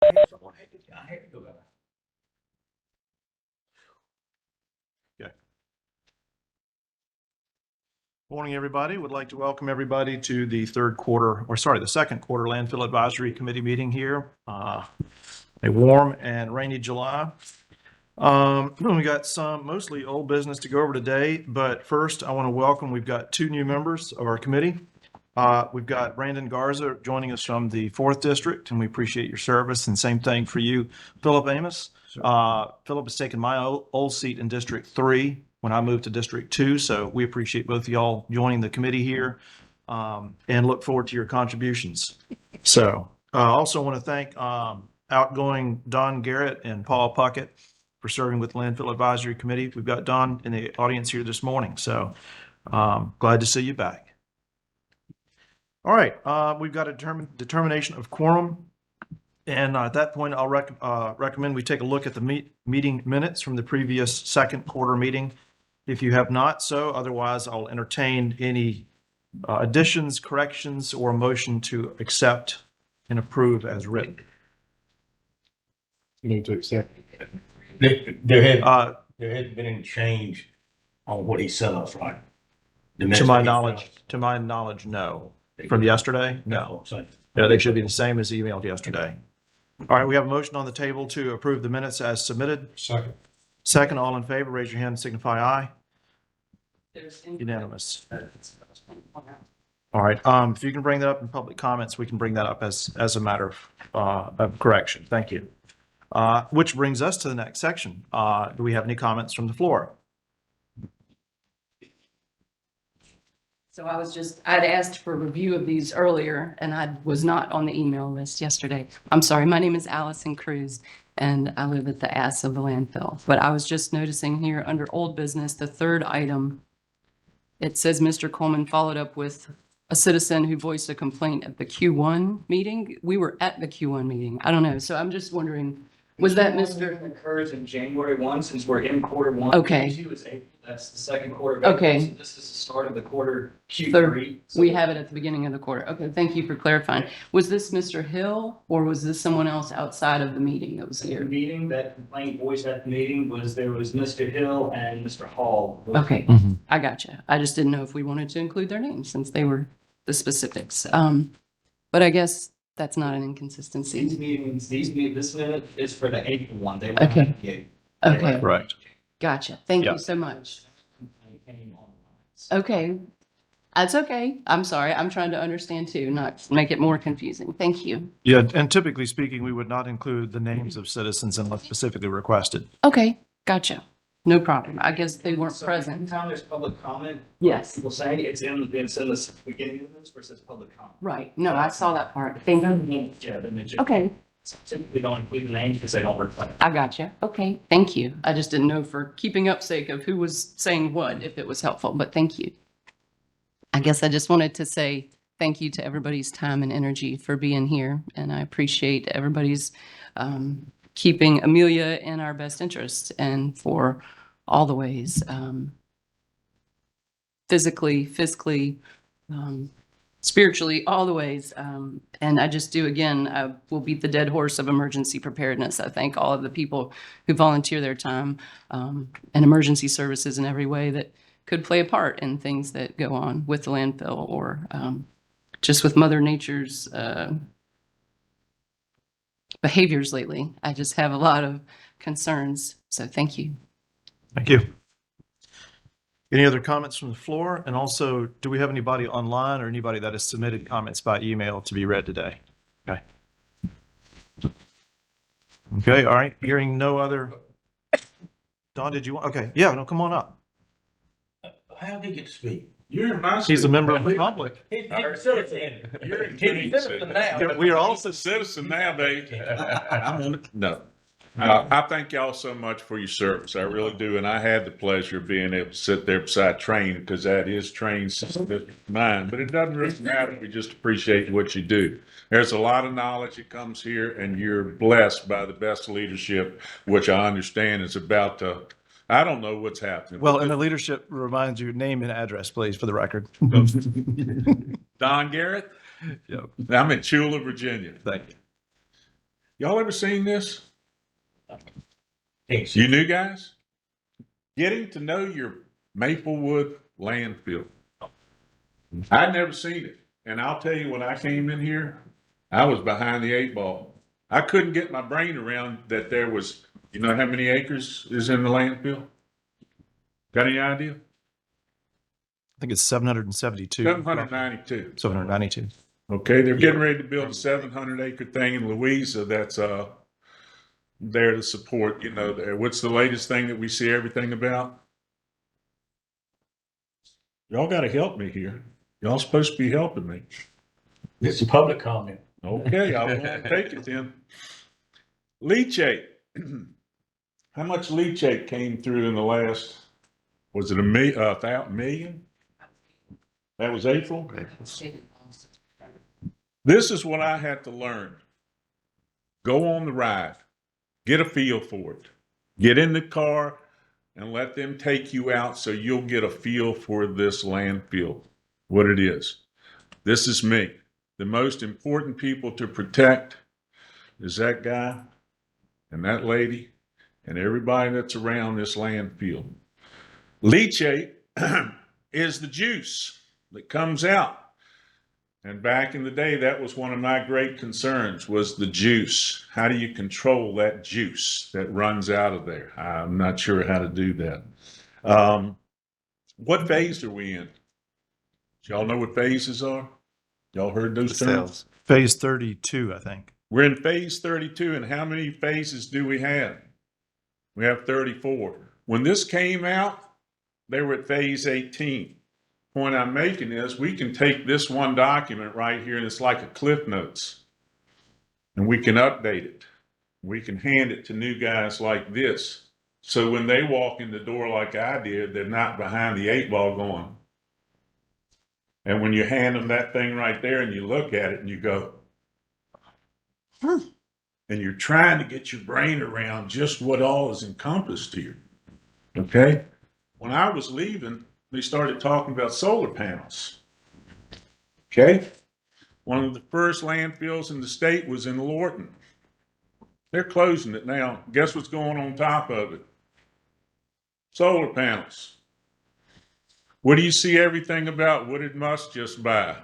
Okay. Morning, everybody. Would like to welcome everybody to the second quarter Landfill Advisory Committee meeting here. A warm and rainy July. We got some mostly old business to go over today, but first I want to welcome, we've got two new members of our committee. We've got Brandon Garza joining us from the 4th District, and we appreciate your service, and same thing for you, Philip Amos. Philip has taken my old seat in District 3 when I moved to District 2, so we appreciate both of y'all joining the committee here, and look forward to your contributions. So I also want to thank outgoing Don Garrett and Paul Puckett for serving with the Landfill Advisory Committee. We've got Don in the audience here this morning, so glad to see you back. All right, we've got a determination of quorum. And at that point, I'll recommend we take a look at the meeting minutes from the previous second quarter meeting. If you have not so, otherwise I'll entertain any additions, corrections, or a motion to accept and approve as written. Move to accept. There hasn't been any change on what he sent us, right? To my knowledge, no. From yesterday? No. Yeah, they should be the same as emailed yesterday. All right, we have a motion on the table to approve the minutes as submitted. Second. Second, all in favor, raise your hand and signify aye. Unanimous. All right, if you can bring that up in public comments, we can bring that up as a matter of correction. Thank you. Which brings us to the next section. Do we have any comments from the floor? So I'd asked for a review of these earlier, and I was not on the email list yesterday. I'm sorry, my name is Allison Cruz, and I live at the ass of the landfill. But I was just noticing here under old business, the third item, it says Mr. Coleman followed up with a citizen who voiced a complaint at the Q1 meeting. We were at the Q1 meeting. I don't know. So I'm just wondering, was that Mr. Occurs in January 1, since we're in quarter 1. Okay. Q2 is April. That's the second quarter. Okay. So this is the start of the quarter Q3. Third. We have it at the beginning of the quarter. Okay, thank you for clarifying. Was this Mr. Hill or was this someone else outside of the meeting that was The here? meeting, that complaint voiced at the meeting there was Mr. Hill and Mr. Hall. Okay, I gotcha. I just didn't know if we wanted to include their names since they were the specifics. But I guess that's not an inconsistency. This minute is for the April one. They Okay. Okay, Correct. gotcha. Thank Yeah. you so much. Okay, that's okay. I'm sorry. I'm trying to understand too, not make it more confusing. Thank you. Yeah, and typically speaking, we would not include the names of citizens unless specifically requested. Okay, gotcha. No problem. I guess they weren't So present. anytime there's public comment, Yes. people say it's in the beginning of this versus public comment. Right. No, I saw that part. Thank you. Yeah, then they just Okay, typically don't include the names because they don't reflect. I gotcha. Okay, thank you. I just didn't know for keeping up sake of who was saying what, if it was helpful, but thank you. I guess I just wanted to say thank you to everybody's time and energy for being here, and I appreciate everybody's keeping Amelia in our best interest and for all the ways, physically, fiscally, spiritually, all the ways. And I just do, again, I will beat the dead horse of emergency preparedness. I thank all of the people who volunteer their time and emergency services in every way that could play a part in things that go on with the landfill or just with Mother Nature's behaviors lately. I just have a lot of concerns. So thank you. Thank you. Any other comments from the floor? And also, do we have anybody online or anybody that has submitted comments by email to be read today? Okay. Okay, all right. Hearing no other. Don, did you want? Okay, yeah, no, come on up. How did he get to speak? You're in my. He's a member of the public. You're a citizen. You're a Citizen now. We are also citizen nowadays. I'm on it. No. I thank y'all so much for your service. I really do. And I had the pleasure of being able to sit there beside Train because that is Train's mine. But it doesn't really matter. We just appreciate what you do. There's a lot of knowledge that comes here, and you're blessed by the best leadership, which I understand is about to. I don't know what's happening. well, and the leadership reminds you name and address, please, for the record. Don Garrett. Yep. I'm in Chula, Virginia. Thank you. Y'all ever seen this? Can't see. You new guys? Getting to know your Maplewood landfill. I'd never seen it. And I'll tell you, when I came in here, I was behind the eight ball. I couldn't get my brain around that there was, you know how many acres is in the landfill? Got any idea? I think it's 772. 792. 792. Okay, they're getting ready to build a 700-acre thing in Louisa that's there to support, you know, there. What's the latest thing that we see everything about? Y'all got to help me here. Y'all supposed to be helping me. It's a public comment. Okay, I'll go and take it then. Leachate. How much leachate came through in the last, was it million? That was April? This is what I had to learn. Go on the ride. Get a feel for it. Get in the car and let them take you out so you'll get a feel for this landfill, what it is. This is me. The most important people to protect is that guy and that lady and everybody that's around this landfill. Leachate is the juice that comes out. And back in the day, that was one of my great concerns, was the juice. How do you control that juice that runs out of there? I'm not sure how to do that. What phase are we in? Do y'all know what phases are? Y'all heard those terms? Phase 32, I think. We're in phase 32, and how many phases do we have? We have 34. When this came out, they were at phase 18. Point I'm making is we can take this one document right here, and it's like a Cliff Notes, and we can update it. We can hand it to new guys like this. So when they walk in the door like I did, they're not behind the eight ball going. And when you hand them that thing right there and you look at it and you go, and you're trying to get your brain around just what all is encompassed here. Okay? When I was leaving, they started talking about solar panels. Okay? One of the first landfills in the state was in Lorton. They're closing it now. Guess what's going on top of it? Solar panels. What do you see everything about? What did Musk just buy?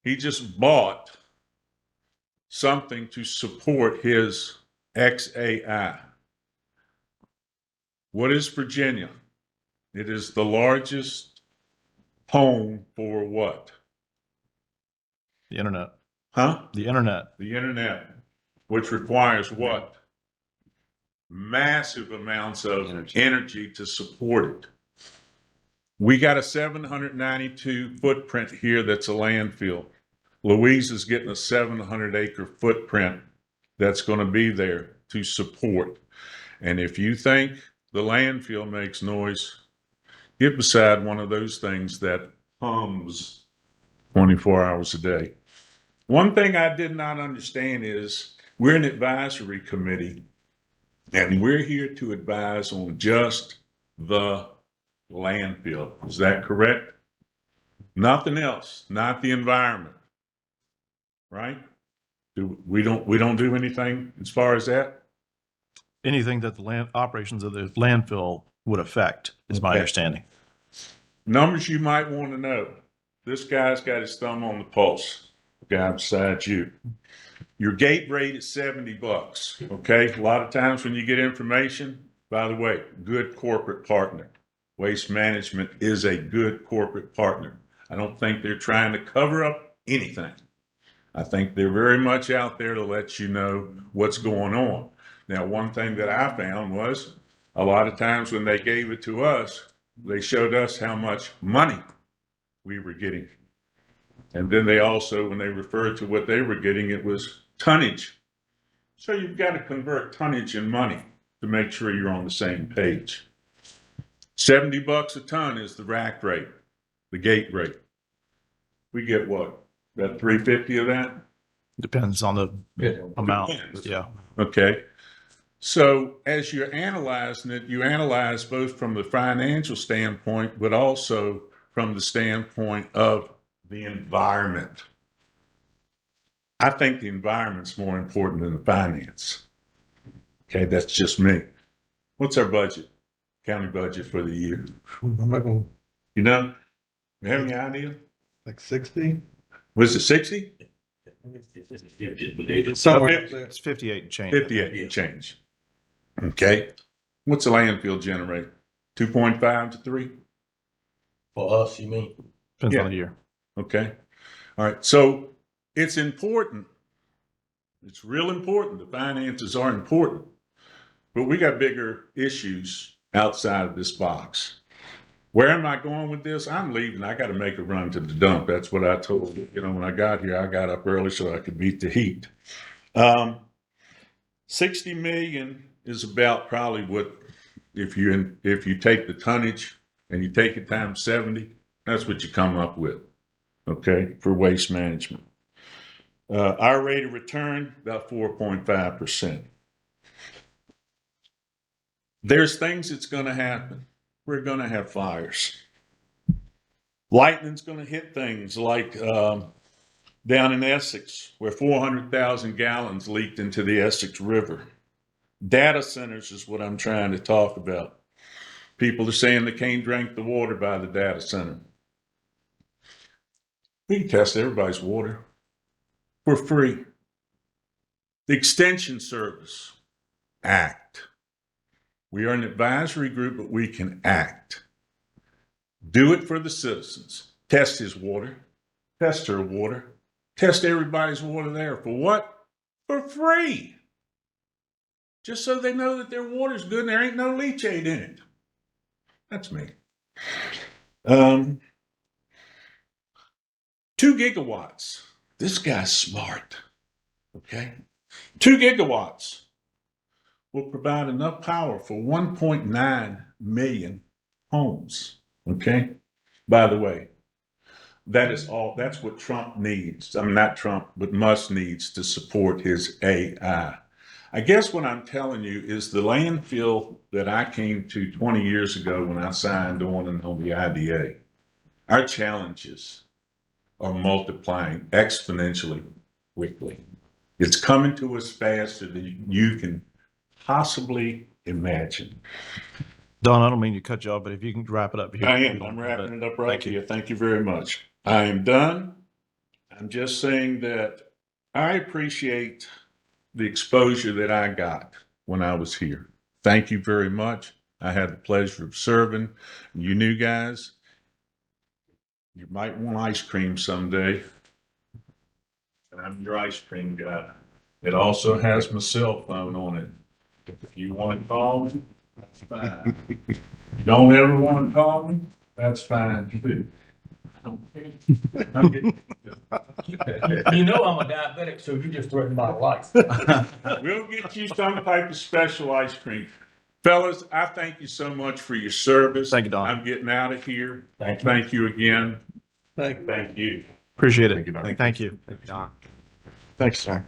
He just bought something to support his XAI. What is Virginia? It is the largest home for what? The internet. Huh? The internet. The internet, which requires what? Massive amounts of energy to support it. We got a 792 footprint here that's a landfill. Louise is getting a 700-acre footprint that's going to be there to support. And if you think the landfill makes noise, get beside one of those things that hums 24 hours a day. One thing I did not understand is we're an advisory committee, and we're here to advise on just the landfill. Is that correct? Nothing else, not the environment, right? We don't do anything as far as that? Anything that the land operations of the landfill would affect, is my Okay. understanding. Numbers you might want to know. This guy's got his thumb on the pulse, the guy beside you. Your gate rate is $70, okay? A lot of times when you get information, by the way, good corporate partner. Waste Management is a good corporate partner. I don't think they're trying to cover up anything. I think they're very much out there to let you know what's going on. Now, one thing that I found was a lot of times when they gave it to us, they showed us how much money we were getting. And then they also, when they referred to what they were getting, it was tonnage. So you've got to convert tonnage and money to make sure you're on the same page. $70 a ton is the rack rate, the gate rate. We get what? About 350 of that? Depends on the amount. Depends. Yeah. Okay. So as you're analyzing it, you analyze both from the financial standpoint, but also from the standpoint of the environment. I think the environment's more important than the finance. Okay, that's just me. What's our budget, county budget for the year? I'm not gonna, You know, you have any idea? like 60? Was it 60? Somewhere up there. It's 58 and change. 58 and change. Okay. What's the landfill generate? 2.5 to 3? For us, you mean? Depends Yeah. on the year. Okay. All right. So it's important. It's real important. The finances are important. But we got bigger issues outside of this box. Where am I going with this? I'm leaving. I got to make a run to the dump. That's what I told you. You know, when I got here, I got up early so I could beat the heat. 60 million is about probably what, if you take the tonnage and you take it times 70, that's what you come up with. Okay, for waste management. Our rate of return about 4.5%. There's things that's going to happen. We're going to have fires. Lightning's going to hit things like down in Essex, where 400,000 gallons leaked into the Essex River. Data centers is what I'm trying to talk about. People are saying they can't drink the water by the data center. We can test everybody's water for free. The Extension Service, act. We are an advisory group, but we can act. Do it for the citizens. Test his water. Test her water. Test everybody's water there. For what? For free. Just so they know that their water's good and there ain't no leachate in it. That's me. 2 gigawatts. This guy's smart. Okay? 2 gigawatts will provide enough power for 1.9 million homes. Okay? By the way, that's what Trump needs. I mean, not Trump, but Musk needs to support his AI. I guess what I'm telling you is the landfill that I came to 20 years ago when I signed on the IDA, our challenges are multiplying exponentially quickly. It's coming to us faster than you can possibly imagine. Don, I don't mean to cut you off, but if you can wrap it up here. I am. I'm wrapping it up right Thank you. here. Thank you very much. I am done. I'm just saying that I appreciate the exposure that I got when I was here. Thank you very much. I had the pleasure of serving you new guys. You might want ice cream someday. And I'm your ice cream guy. It also has my cell phone on it. If you want to call me, that's fine. If you don't ever want to call me, that's fine too. I'm getting- You know I'm a diabetic, so you just threatened my life. We'll get you some type of special ice cream. Fellas, I thank you so much for your service. Thank you, Don. I'm getting out of here. Thank you. Thank you again. Thank you. Appreciate it. Thank you, Don. Thank you. Don. Thanks, sir.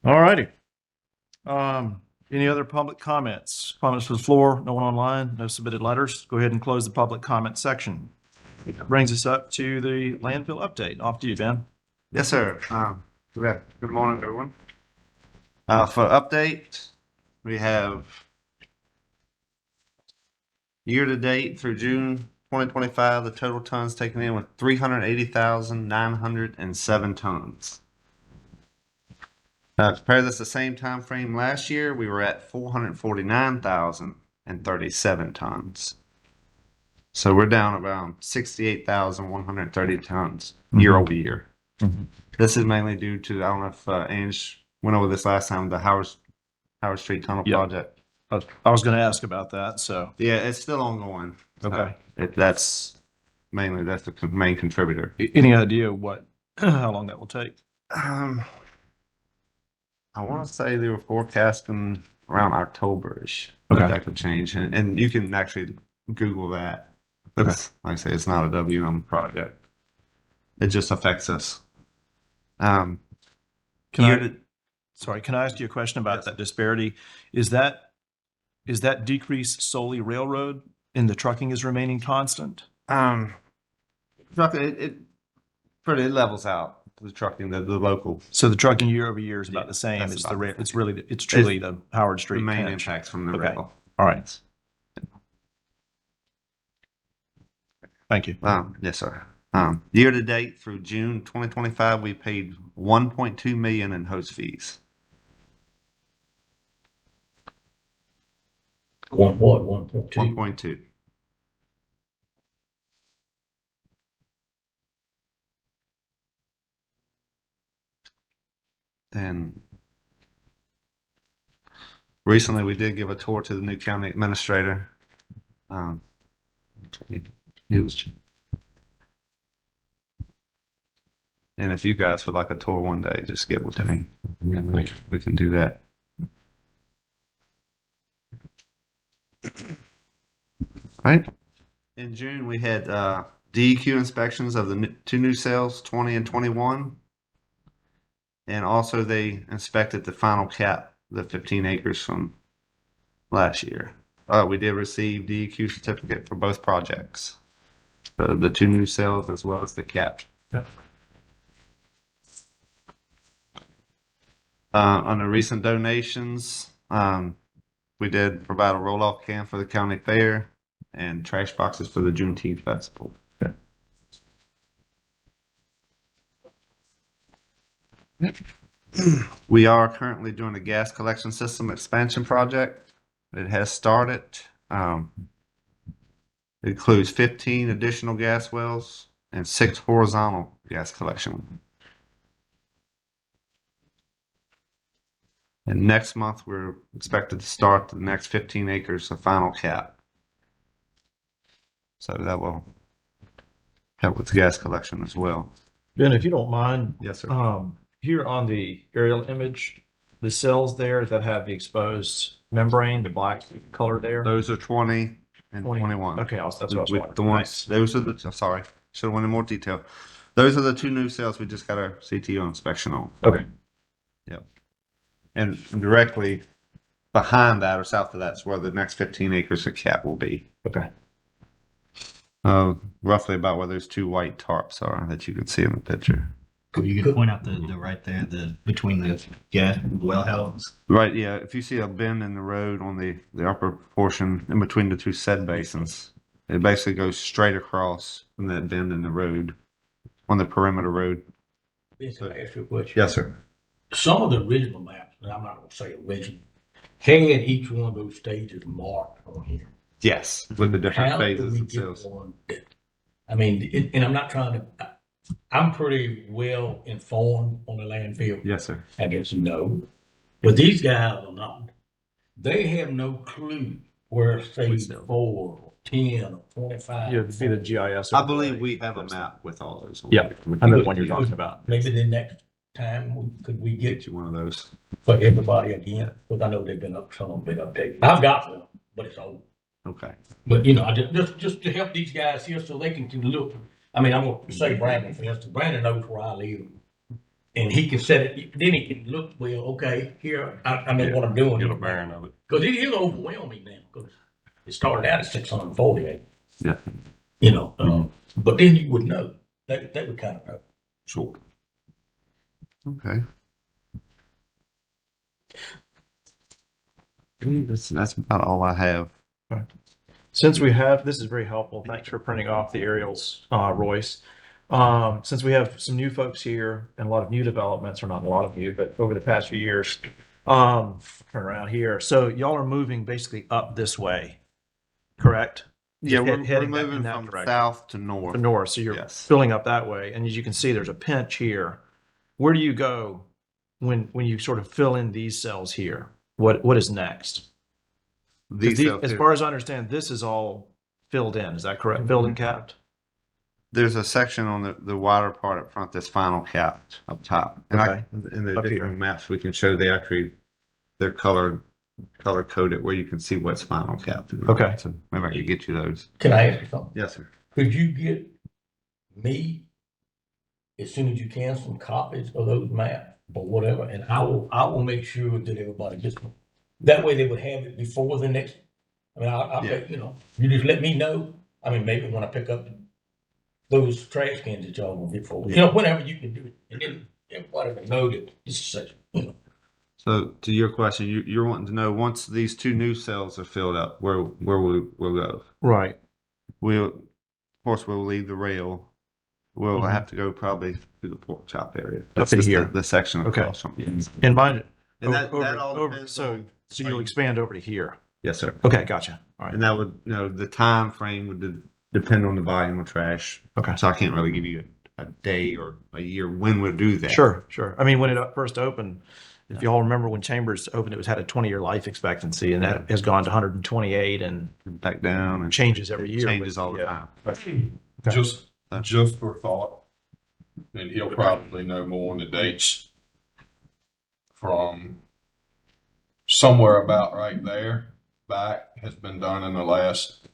All righty. Any other public comments? Comments from the floor? No one online? No submitted letters? Go ahead and close the public comment section. That brings us up to the landfill update. Off to you, Ben. Yes, sir. Good morning, everyone. For update, we have year to date through June 2025, the total tons taken in was 380,907 tons. Compare this to the same time frame last year, we were at 449,037 tons. So we're down around 68,130 tons year over year. Mhm. This is mainly due to, I don't know if Ange went over this last time, the Howard Street Tunnel Yeah. project. I was going to ask about that, so. Yeah, it's still ongoing. Okay. That's the main contributor. Any idea what, how long that will take? I want to say they were forecasting around October-ish. Okay. But that could change. And you can actually Google that. Okay. Like I say, it's not a WM project. It just affects us. Can Year I, to- sorry, can I ask you a question about that disparity? Is that decrease solely railroad and the trucking is remaining constant? Truck, Pretty, it levels out the trucking, the local. So the trucking year over year is about the same. That's It's about the, the it's same. really, it's truly the Howard The Street main pinch. impacts from the Okay. rail. All right. Thank you. Yes, sir. Year to date through June 2025, we paid 1.2 million in host fees. One what, 1.2? 1.2. And recently, we did give a tour to the new county administrator. He was, and if you guys would like a tour one day, just get with me. And we can do that. Right. In June, we had DEQ inspections of the two new cells, 20 and 21. And also they inspected the final cap, the 15 acres from last year. We did receive DEQ certificate for both projects. The two new cells as well as the cap. Yeah. On the recent donations, we did provide a roll-off can for the county fair and trash boxes for the Juneteenth festival. We are currently doing a gas collection system expansion project. It has started. It includes 15 additional gas wells and 6 horizontal gas collection. And next month, we're expected to start the next 15 acres of final cap. So that will help with gas collection as well. Ben, if you don't mind, Yes, sir. here on the aerial image, the cells there that have the exposed membrane, the black color there. Those are 20 and 21. Okay, that's what I was With wondering. the ones, Nice. those are the, I'm sorry, should have went in more detail. Those are the two new cells we just got our CTO inspection on. Okay. And directly behind that or south of that is where the next 15 acres of cap will be. Okay. Roughly about where those two white tarps are that you can see in the picture. You could point out the right there, the between the gas well houses. Right, yeah. If you see a bend in the road on the upper portion in between the two set basins, it basically goes straight across from that bend in the road on the perimeter road. Yes, can I ask you a question? Yes, sir. Some of the original maps, and I'm not gonna say original, had each one of those stages marked on here. Yes, with the different How do phases we themselves. get one that, I mean, and I'm not trying to, I'm pretty well informed on the landfill. Yes, sir. I guess you know, but these guys are not. They have no clue where stage 4 or 10 or 25. Yeah, it'd be the GIS. I believe we have a map with all those. on Yeah, it. I know the one you're talking about. Maybe the next time, could we Get get you one of those. for everybody again? Because I know they've been up, some been updated. I've got one, but it's old. Okay. But I just to help these guys here so they can look. I mean, I'm gonna say Brandon, for instance. Brandon knows where I live. And he can set it, then he can look, well, okay, here, I know what I'm doing. Get a bearing of it. Because it is overwhelming now, because it started out at 648. Yeah. But then you would know. They would kind of know. Sure. Okay. That's about all I have. Since we have, this is very helpful. Thanks for printing off the aerials, Royce. Since we have some new folks here and a lot of new developments, or not a lot of new, but over the past few years, turn around here. So y'all are moving basically up this way, correct? Yeah, we're Heading back in moving that from direction. south to north. The north, so you're Yes. filling up that way. And as you can see, there's a pinch here. Where do you go when you sort of fill in these cells here? What is next? 'Cause These cells as here. far as I understand, this is all filled in. Is that correct? Filled and capped? There's a section on the wider part up front that's final capped up top. And Okay. in the Up here. different maps, we can show they're color coded where you can see what's final capped. Okay. So maybe I could get you those. Can I ask you something? Yes, sir. Could you get me, as soon as you can, some copies of those maps or whatever, and I will make sure that everybody gets them. That way they would have it before the next, I mean, I'll Yeah. you just let me know. I mean, maybe when I pick up those trash cans that y'all gonna get for, you know, whenever you can do it. And then everybody can know that this is such, you know. So to your question, you're wanting to know, once these 2 new cells are filled up, where we'll go? Right. We'll, of course, we'll leave the rail. We'll Mhm. have to go probably through the pork chop area. Up That's to just here. the section Okay. across from. And mine, And that over, all over, depends so, on- so you'll expand over to here. Yes, sir. Okay, gotcha. All right. And that would, the time frame would depend on the volume of trash. Okay. So I can't really give you a day or a year when we'll do that. Sure, sure. I mean, when it first opened, if you all remember when Chambers opened, it had a 20-year life expectancy, and that has gone to 128 and Back down and changes every year. changes all the Yeah. time. Okay. Just for thought, and he'll probably know more on the dates from somewhere about right there back has been done in the last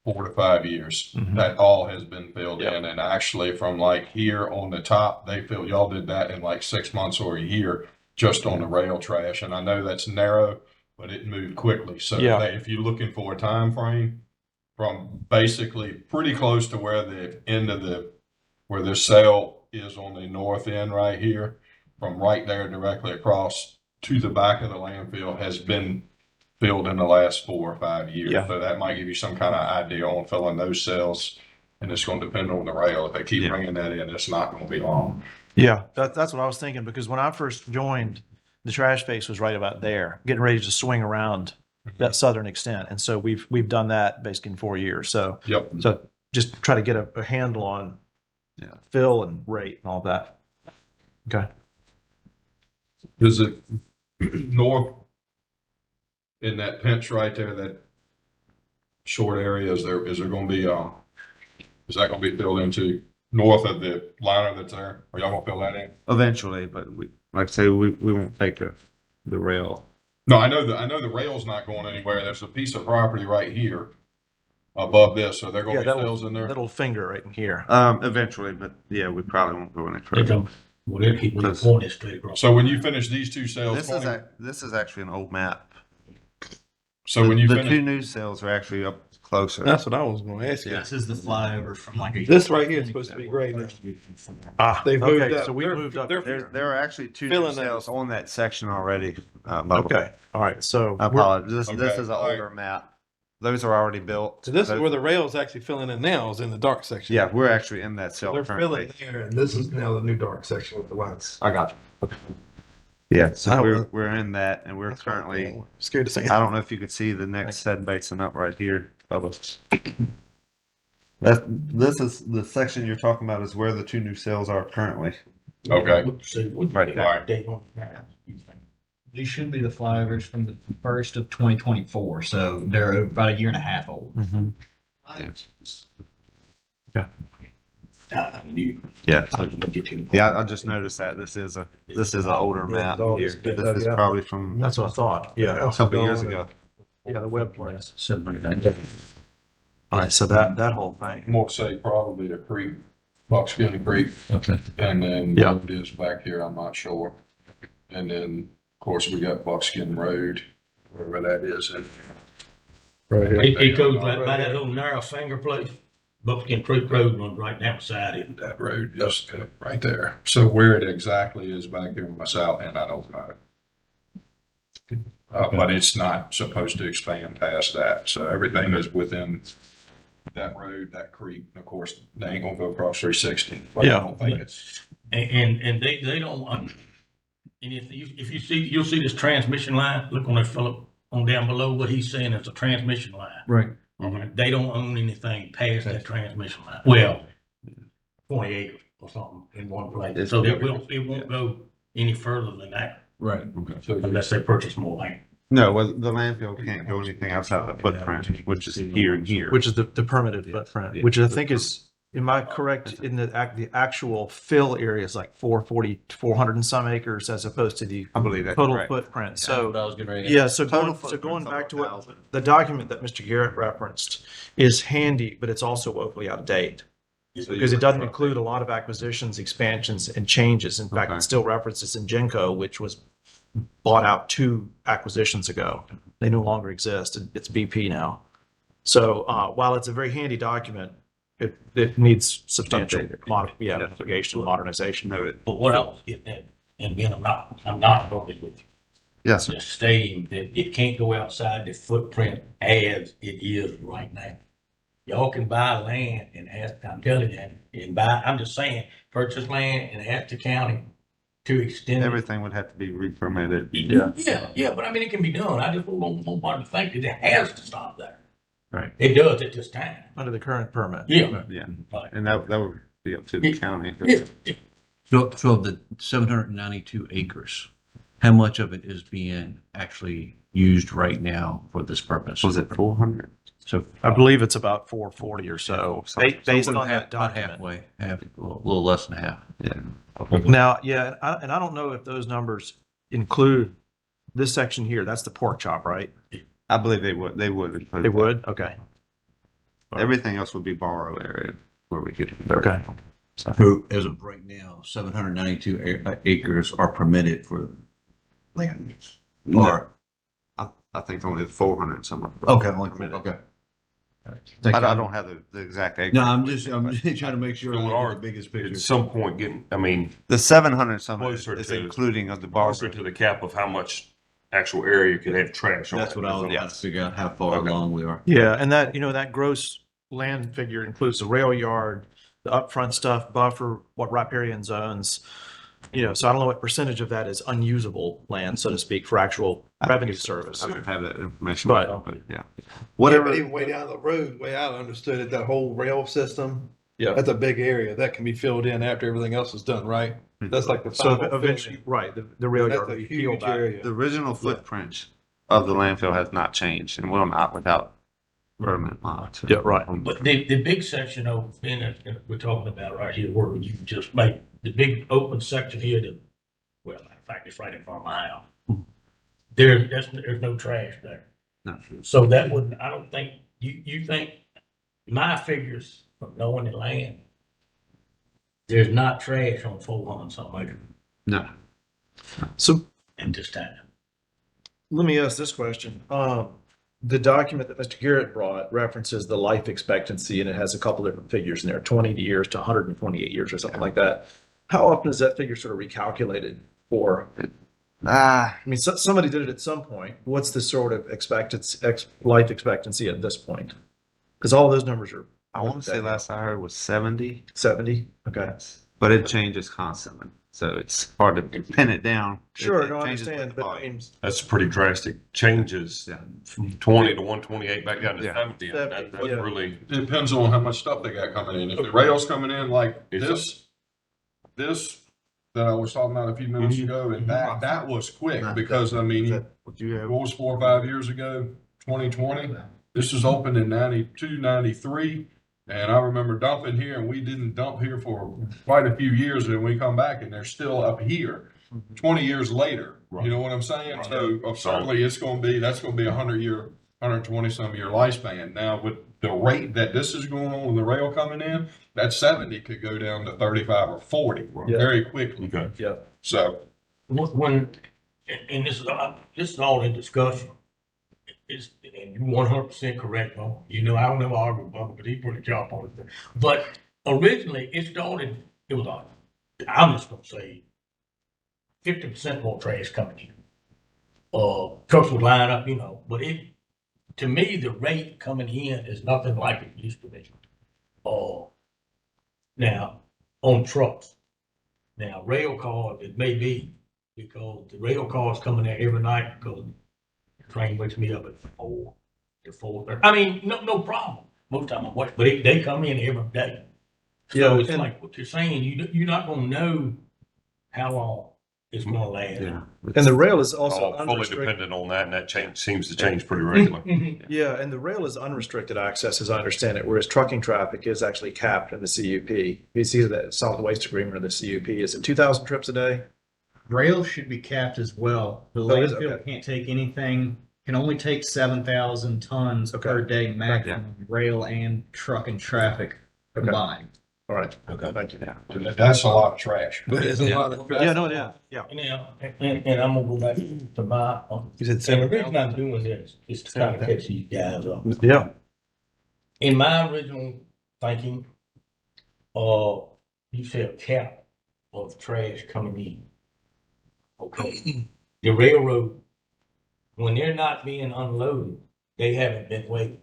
4 to 5 years. Mhm. That all has been filled Yep. in, and actually from like here on the top, y'all did that in like 6 months or a year just on the rail trash. And I know that's narrow, but it moved quickly. So Yeah. if you're looking for a time frame, from basically pretty close to where the end of where the cell is on the north end right here, from right there directly across to the back of the landfill has been filled in the last 4 or 5 years. Yeah. So that might give you some kind of idea on filling those cells. And it's going to depend on the rail. If they keep Yeah. bringing that in, it's not going to be long. Yeah, that's what I was thinking, because when I first joined, the trash face was right about there, getting ready to swing around that southern extent. And so we've done that basically in 4 years. So, Yep. so just try to get a handle on fill and rate and all that. Okay. Is it north in that pinch right there, that short area? Is there going to be, is that going to be filled into north of the liner that's there? Are y'all going to fill that in? Eventually, but like I say, we won't take the rail. No, I know the rail's not going anywhere. There's a piece of property right here above this, so they're going Yeah, to be cells in there. little finger right in here. Eventually, but yeah, we probably won't go any They further. don't, well, they'll keep Because- pointing straight across. So when you finish these 2 cells, This is actually an old map. so when you the finish, 2 new cells are actually up closer. That's what I was gonna ask you. This is the flyover from like a. This right here is supposed to be great now. Ah, They've moved okay, up. so we moved up. There are actually 2 new Filling that. cells on that section already. Bubba. Okay, all right, so. I apologize. This Okay, is an all right. older map. Those are already built. So this is Those- where the rail's actually filling in now, is in the dark section. Yeah, we're actually in that cell They're currently. filling there, and this is now the new dark section with the lights. I got you. Yeah, so I we're don't- we're in that, and we're That's what I'm currently. scared to say. I don't know if you could see the next set basin up right here, Bubba. This is the section you're talking about is where the 2 new cells are currently. okay. Right there. All right. Date on that. These should be the flyovers from the 1st of 2024, so they're about a year and a half old. Mhm. Yeah. Get you. Yeah, I just noticed that this is an older map all here. this good This is stuff. probably from That's what I thought. Yeah. a couple years ago. Yeah, the web place. All right, so that whole thing. More say probably the creek, Buckskin Creek, Okay. and then Yeah. what it is back here, I'm not sure. And then, of course, we got Buckskin Road, wherever that is. And Right here. It goes right by that little narrow finger place. Buckskin Creek Road runs right down beside it. that road is right there. So where it exactly is back here on the south end, I don't know. But it's not supposed to expand past that. So everything is within that road, that creek. Of course, they ain't gonna go across 360. But Yeah. I don't think it's, And they don't, and if you see, you'll see this transmission line, look on there, Philip, on down below, what he's saying is a transmission line. Right. They don't own anything past that transmission line. Well, 20 acres or something in one place. So it won't go any further than that Right. so unless they purchase more land. No, well, the landfill can't go anything outside the footprint, which is here and here. Which is the permitted footprint, which I think is, am I correct in the actual fill area is like 400 and some acres as opposed to the I believe that's total correct. footprint. So, I was getting ready to. yeah, so Total going footprint's back to over what 1,000. the document that Mr. Garrett referenced is handy, but it's also woefully out of date. Because it doesn't include a lot of acquisitions, expansions, and changes. In fact, Okay. it still references Ingenco, which was bought out 2 acquisitions ago. They no longer exist. It's BP now. So while it's a very handy document, it needs substantial modification, modernization. But what I was getting at, and again, I'm not voting with you. Yes, sir. Just stating that it can't go outside the footprint as it is right now. Y'all can buy land and ask, I'm telling you, and buy, I'm just saying, purchase land and ask the county to extend it. Everything would have to be re-permitted. Yeah, but I mean, it can be done. I just don't want nobody to think that it has to stop there. Right. It does at this time. Under the current permit. Yeah. Yeah, Right. and that would be up to the county. Yeah. So of the 792 acres, how much of it is being actually used right now for this purpose? Was it 400? So I believe it's about 440 or so, based on about that about document. halfway, a little less than half. Yeah. Now, yeah, and I don't know if those numbers include this section here. That's the pork chop, right? I believe they would. They would. include They that. would? Okay. Everything else would be borrow area where we could. Okay. So as of right now, 792 acres are permitted for land use. No. Or, I think only 400 something. okay, okay. I don't have the exact acre. No, I'm just trying to make sure So we I are get the biggest picture. At some point getting, I mean, The 700 something Closer is to- including of the borrow. closer to the cap of how much actual area you could have trash on. That's what I was Yeah. trying to figure out how far along we are. Yeah, and that, that gross land figure includes the rail yard, the upfront stuff, buffer, what riparian zones. So I don't know what percentage of that is unusable land, so to speak, for actual revenue service. I don't have that information. But- yeah. Whatever. Whatever. Even way down the road, way I understood it, that whole rail system. Yeah. That's a big area that can be filled in after everything else is done, right? That's like the So final eventually, filling. right, the rail yard That's will a be peeled huge back. area. The original footprint of the landfill has not changed and will not without permit lots. Yeah, right. But the big section over in that we're talking about right here, where you just make the big open section here that, well, in fact, it's right in front of my house. There's no trash there. No. So that would, I don't think, you think, my figures from knowing the land, there's not trash on 400 something acres No. So at this time. let me ask this question. The document that Mr. Garrett brought references the life expectancy, and it has a couple different figures in there, 20 years to 128 years or something like that. How often is that figure sort of recalculated for? I mean, somebody did it at some point. What's the sort of life expectancy at this point? Because all those numbers are. I want to say last I heard was 70. 70. Okay. But it changes constantly. So it's hard to pin it down. Sure, It no, I changes understand, with but I volume. mean, That's pretty drastic changes Yeah. from 20 to 128 back down to Yeah. 70. That's Yeah. really, Depends on how much stuff they got coming in. If the rail's coming in like It's- this that I was talking about a few minutes ago, and that was quick because I mean, Is that what you have? what was 4 or 5 years ago, 2020? This was opened in 92, 93. And I remember dumping here and we didn't dump here for quite a few years and we come back and they're still up here 20 years later. You know what I'm saying? So certainly that's going to be a 100-year, 120-some-year lifespan. Now with the rate that this is going on with the rail coming in, that 70 could go down to 35 or 40 very quickly. okay. yeah. So When, and this is all in discussion. It's, and you're 100% correct, Mo. I don't never argue with Bubba, but he put a job on it. But originally, it was I'm just gonna say 50% more trash coming in. Trucks would line up, but to me, the rate coming in is nothing like it used to be. Now, on trucks. Now, rail cars, it may be, because the rail cars coming there every night, because the train wakes me up at 4 to 4:30. I mean, no problem. Most time I watch, but they come in every day. Yeah, So it's and- like what you're saying, you're not gonna know how long it's gonna last. Yeah. And the rail is also All fully unrestricted. dependent on that, and that seems to change pretty regularly. Yeah, and the rail is unrestricted access, as I understand it, whereas trucking traffic is actually capped in the CUP. You see that solid waste agreement of the CUP. Is it 2,000 trips a day? Rail should be capped as well. The Oh, is it? landfill Okay. can't take anything, can only take 7,000 tons Okay. per day maximum, rail and truck and traffic Okay. combined. All right. Okay. Thank you. that's a lot of trash. But it's a lot of. Yeah, no, yeah, yeah. And I'm gonna go back to my, You said and the reason I'm doing this is to kind of catch these guys up. Yeah. In my original thinking, you said a cap of trash coming in. Okay, the railroad, when they're not being unloaded, they haven't been waiting.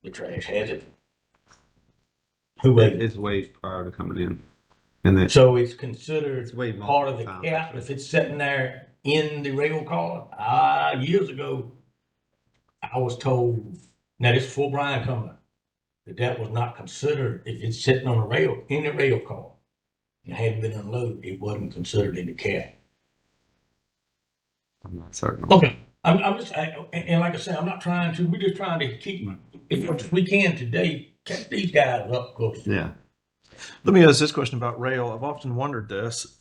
The trash, has it? Who waited? It's way prior to coming in. And then So it's considered it's way part of the multiple times, cap actually. if it's sitting there in the rail car? Years ago, I was told, now this is before Brian come, that was not considered, if it's sitting on a rail, in the rail car, and hadn't been unloaded, it wasn't considered in the cap. I'm not certain. Okay, I'm just, and like I said, I'm not trying to, we're just trying to keep, as much as we can today, catch these guys up, cause Yeah. Let me ask this question about rail. I've often wondered this.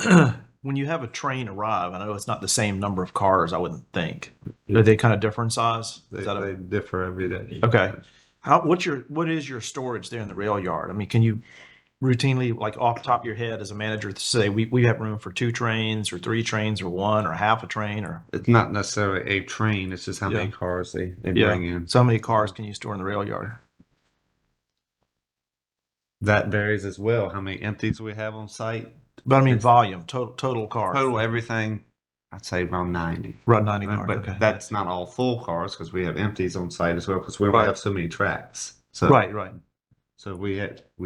When you have a train arrive, I know it's not the same number of cars, I wouldn't think. Are they kind of different size? They, Is that they differ every day. okay. What is your storage there in the rail yard? I mean, can you routinely, like off the top of your head as a manager, say we have room for 2 trains or 3 trains or 1 or half a train or It's not necessarily a train, it's just how many Yeah. cars they yeah. bring in. So how many cars can you store in the rail yard? That varies as well. How many empties we have on site. But I mean It's- volume, total cars. Total everything, I'd say around 90. Around 90 cars. But Okay. that's not all full cars because we have empties on site as well because we Right. have so many tracks. So Right. So we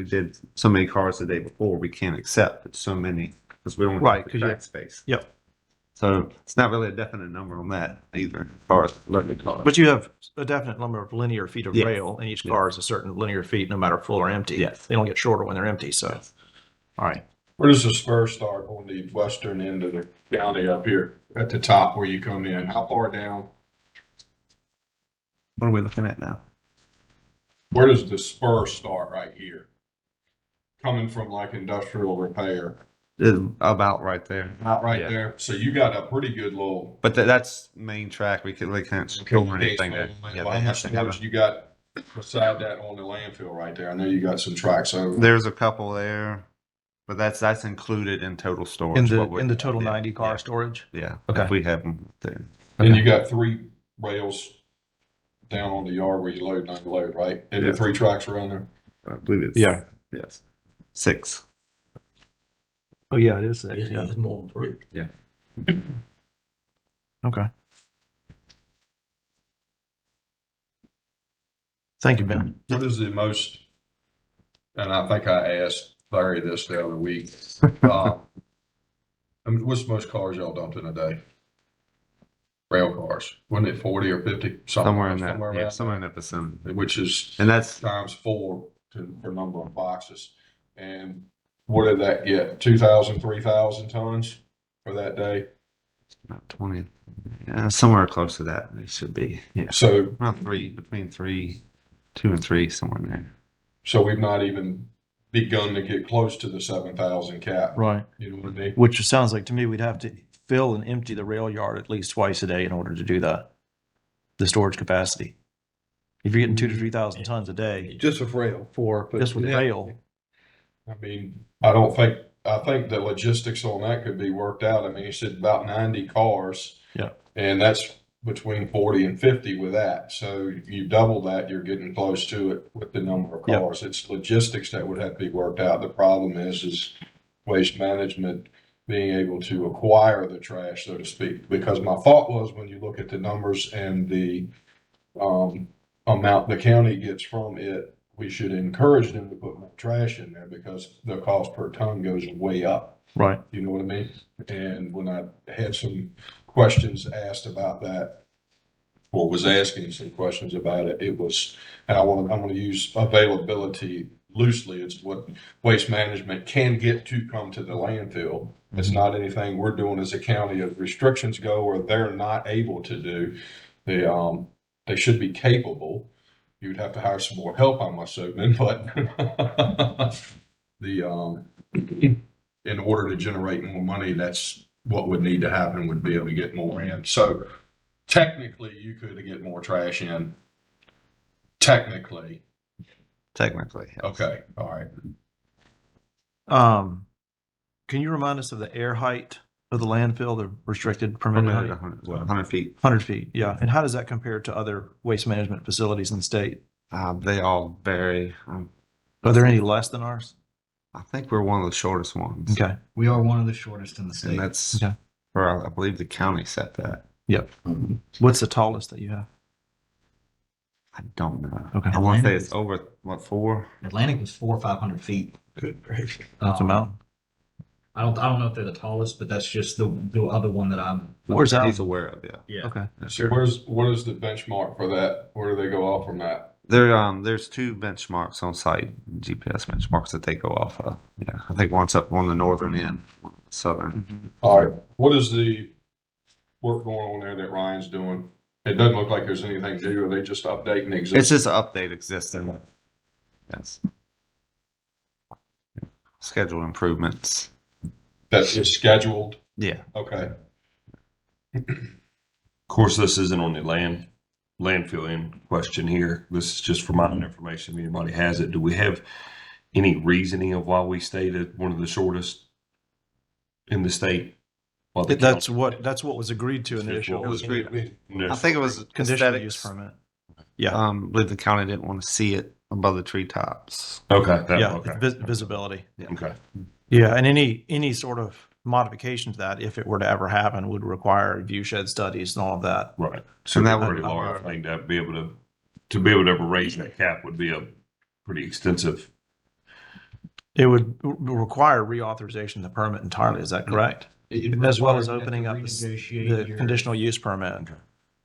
did so many cars the day before we can't accept it's so many because we don't Right, have the 'cause you- track space. Yep. So it's not really a definite number on that either, as far as loaded cars. But you have a definite number of linear feet of Yes. rail, and each car is a certain linear feet, no matter full or empty. Yes. They don't get shorter when they're empty. So, all right. Where does the spur start on the western end of the county up here at the top where you come in? How far down? What are we looking at now? Where does the spur start right here? Coming from like industrial repair, About right there. not right Yeah. there. So you got a pretty good little. But that's main track. We can't store anything there. Well, how much storage you got beside that on the landfill right there? I know you got some tracks over. There's a couple there, but that's included in total storage. In the total yeah, 90 car yeah, storage. Yeah. Okay. If we have them there. And you got 3 rails down on the yard where you load and unload, right? And Yeah. the 3 tracks around there? I believe it's Yeah. yes. 6. Oh yeah, it is. it's, Yeah. it's more than 3. Okay. Thank you, Ben. What is the most, and I think I asked Larry this the other week, I mean, what's the most cars y'all dumped in a day? Rail cars, wasn't it 40 or 50? Somewhere in that. Somewhere Yeah, around somewhere in that vicinity. there, which is And that's times 4 for number of boxes. And what did that get? 2,000, 3,000 tons for that day? about 20. Yeah, somewhere close to that. It should be. Yeah. So, Around 3, between 2 and 3, somewhere in there. so we've not even begun to get close to the 7,000 cap. Right. You know what I mean? Which sounds like to me we'd have to fill and empty the rail yard at least twice a day in order to do that. The storage capacity. If you're getting 2,000 to 3,000 tons a day Just with rail. for just with Yeah. rail, I mean, I think the logistics on that could be worked out. I mean, you said about 90 cars. Yeah. And that's between 40 and 50 with that. So you double that, you're getting close to it with the number of Yep. cars. It's logistics that would have to be worked out. The problem is waste management being able to acquire the trash, so to speak. Because my thought was when you look at the numbers and the amount the county gets from it, we should encourage them to put more trash in there because the cost per ton goes way up. right. You know what I mean? And when I had some questions asked about that, or was asking some questions about it, it was, and I'm gonna use availability loosely. It's what waste management can get to come to the landfill. It's not anything we're doing as a county as restrictions go, or they're not able to do. They should be capable. You'd have to hire some more help, I'm assuming, but in order to generate more money, that's what would need to happen, would be able to get more in. So technically, you could get more trash in. Technically. Technically. Yeah. Okay, all right. Can you remind us of the air height of the landfill, the restricted permitted height? 100 feet. 100 feet. Yeah. And how does that compare to other waste management facilities in the state? They all vary. Are there any less than ours? I think we're one of the shortest ones. Okay. We are one of the shortest in the And state. that's, Okay. or I believe the county set that. Yep. What's the tallest that you have? I don't know. Okay. I want to say it's over, what, 4? Atlantic was 400 or 500 feet. Good gracious. That's a Um, mountain. I don't know if they're the tallest, but that's just the other one that I'm. Where's that? He's aware of, yeah. Yeah. Okay. So what is the benchmark for that? Where do they go off from that? There's 2 benchmarks on site, GPS benchmarks that they go off of. Yeah, I think one's up on the northern end, one on the southern. All right, what is the work going on there that Ryan's doing? It doesn't look like there's anything new. Are they just updating the It's existing? just an update existing. Yes. Schedule improvements. That is scheduled? Yeah. Okay. Of course, this isn't on the landfill in question here. This is just for my own information. If anybody has it, do we have any reasoning of why we stayed at one of the shortest in the state? While the That's county- what was agreed to It's just initially. what was agreed. I think it was Conditional use aesthetics. permit. Yeah. I believe the county didn't want to see it above the treetops. Okay. Yeah. Okay. Visibility. Okay. Yeah. And any sort of modification to that, if it were to ever happen, would require view shed studies and all of that. Right. So And that that would- pretty large thing to be able to ever raise that cap would be a pretty extensive. It would require reauthorization of the permit entirely. Is that correct? As well as opening up the conditional use permit,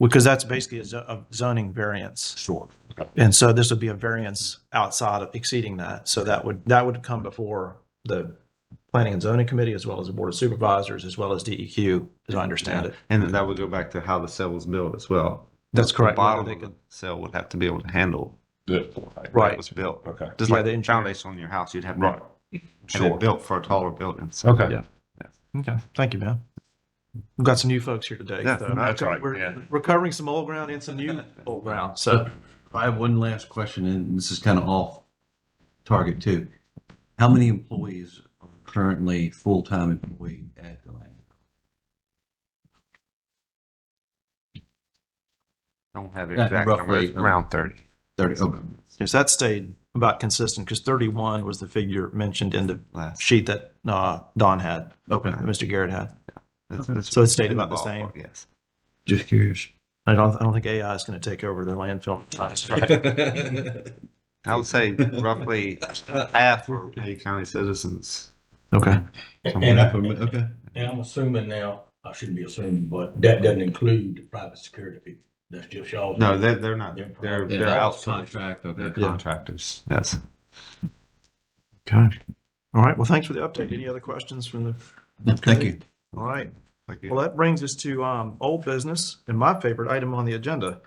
because that's basically a zoning variance. Sure. Okay. And so this would be a variance outside of exceeding that. So that would come before the Planning and Zoning Committee, as well as the Board of Supervisors, as well as DEQ, as I understand it. And then that would go back to how the cell was built as well. That's correct. The bottom Whether of they the cell would have to be able to handle Good. Right. how it was built. Okay. Just Yeah, like the the engineering. foundation on your house, you'd have to Right. have Sure. it built for a taller building. So Okay. Yeah. Okay. Thank you, man. We've got some new folks here today. Yeah, so that's right, We're yeah. recovering some old ground and some new old ground. So I have one last question, and this is kind of off target too. How many employees are currently full-time employee at the land? don't have Yeah, exact roughly, numbers, around 30. 30. Okay. yes, that stayed about consistent because 31 was the figure mentioned in the Last. sheet that Don had, Okay. that Mr. Garrett had. It's So it stayed in about the same. ballpark, Yes. Just curious. I don't think AI is going to take over the landfill. I would say roughly half are Lake County citizens. Okay. And Okay. I'm assuming now, I shouldn't be assuming, but that doesn't include the private security people. That's just y'all. No, they're not. They're outsourced. Contract, They're okay. contractors. Yes. Okay. All right. Well, thanks for the update. Any other questions from the? Thank you. All right. Thank you. Well, that brings us to old business and my favorite item on the agenda,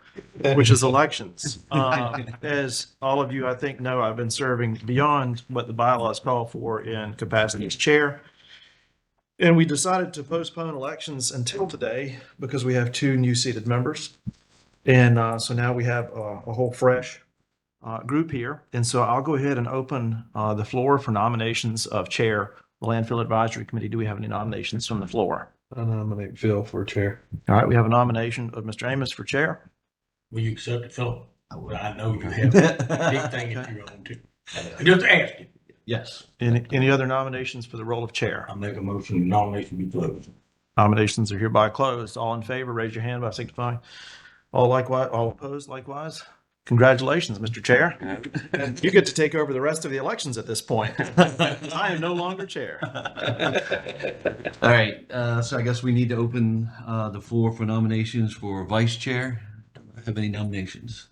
which is elections. As all of you, I think, know, I've been serving beyond what the bylaws call for in capacity as chair. And we decided to postpone elections until today because we have 2 new seated members. And so now we have a whole fresh group here. And so I'll go ahead and open the floor for nominations of chair, the Landfill Advisory Committee. Do we have any nominations from the floor? I nominate Phil for chair. All right, we have a nomination of Mr. Amos for chair. Will you accept it, Philip? I know you have a big thing that you're on too. Just asking. Yes. Any other nominations for the role of chair? I make a motion, nomination be closed. Nominations are hereby closed. All in favor, raise your hand by signifying. All opposed likewise. Congratulations, Mr. Chair. You get to take over the rest of the elections at this point. I am no longer chair. All right, so I guess we need to open the floor for nominations for vice chair. Do I have any nominations?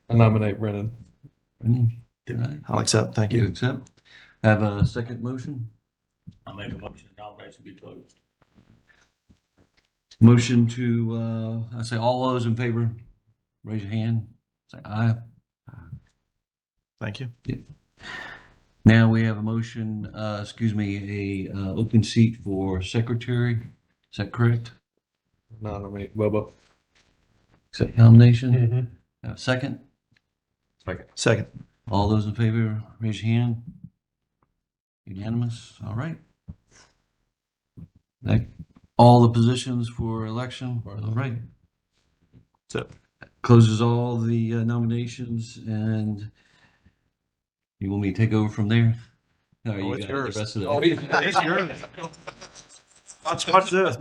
I nominate Brennan. Any? All right. I'll accept, thank You you. accept? Have a second motion? I make a motion, nomination be closed. Motion to, I say all those in favor, raise your hand. Say aye. Thank you. Now we have a motion, a open seat for secretary. Is that correct? Nominate Bubba. Is that nomination? Have a second? Second. All those in favor, raise your hand. Unanimous, all right. All the positions for election, all right. So, closes all the nominations, and you want me to take over from there? Or you it's got the yours. rest of Oh, the? It's yours. Watch this.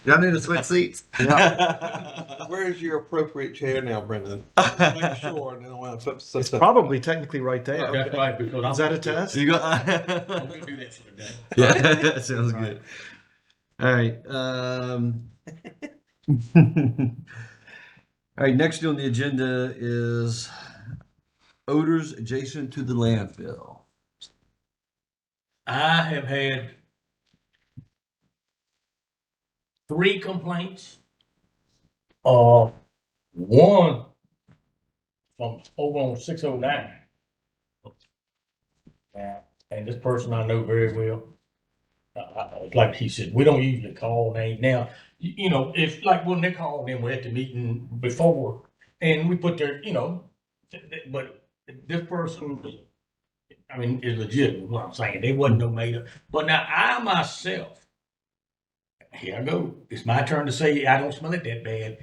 Y'all need to switch seats. Where's your appropriate chair now, Brendan? Make sure, and then I'll flip It's stuff. probably technically right there. That's right, because Is that a test? You got. I'm gonna do that for the day. Yeah, that sounds good. All right. All right. Next on the agenda is odors adjacent to the landfill. I have had 3 complaints. One from over on 609. And this person I know very well. Like he said, we don't usually call names. Now, you know, if like when they called in, we're at the meeting before, and we put their, you know, but this person, I mean, is legit, is what I'm saying. They wasn't no made up. But now I myself, here I go. It's my turn to say I don't smell it that bad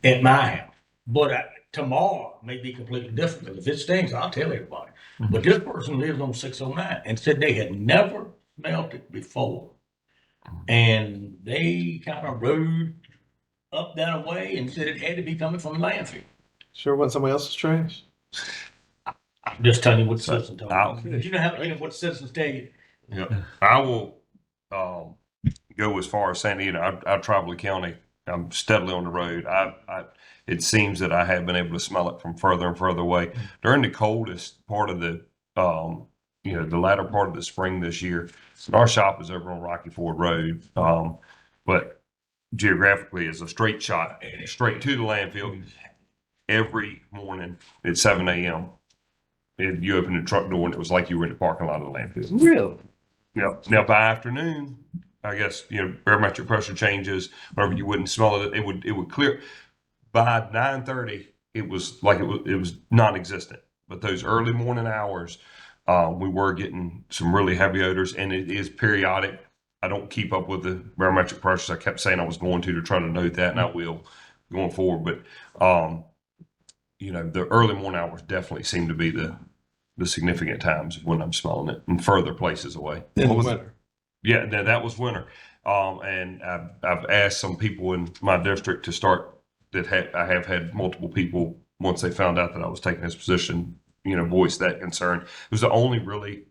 at my house. But tomorrow may be completely different. 'Cause if it stinks, I'll tell everybody. But this person lives on 609 and said they had never smelled it before. And they kind of rode up that way and said it had to be coming from the landfill. Sure, want somebody else's trash? I'm just telling you what the citizens told I'll- me. You know how, you know what the citizens tell you. Yeah, I will go as far as saying, you know, I travel the county. I'm steadily on the road. It seems that I have been able to smell it from further and further away. During the coldest part of the, you know, the latter part of the spring this year, our shop is over on Rocky Ford Road. But geographically, it's a straight shot straight to the landfill every morning at 7 a.m. And you open the truck door and it was like you were in the parking lot of the landfill. Really? Yeah. Now by afternoon, I guess, you know, barometric pressure changes, whenever you wouldn't smell it, it would clear. By 9:30, it was like it was non-existent. But those early morning hours, we were getting some really heavy odors, and it is periodic. I don't keep up with the barometric pressures. I kept saying I was going to try to note that, and I will going forward. But you know, the early morning hours definitely seem to be the significant times when I'm smelling it in further places away. In the What was- winter. Yeah, that was winter. And I've asked some people in my district to start I have had multiple people, once they found out that I was taking this position, you know, voice that concern. It was the only really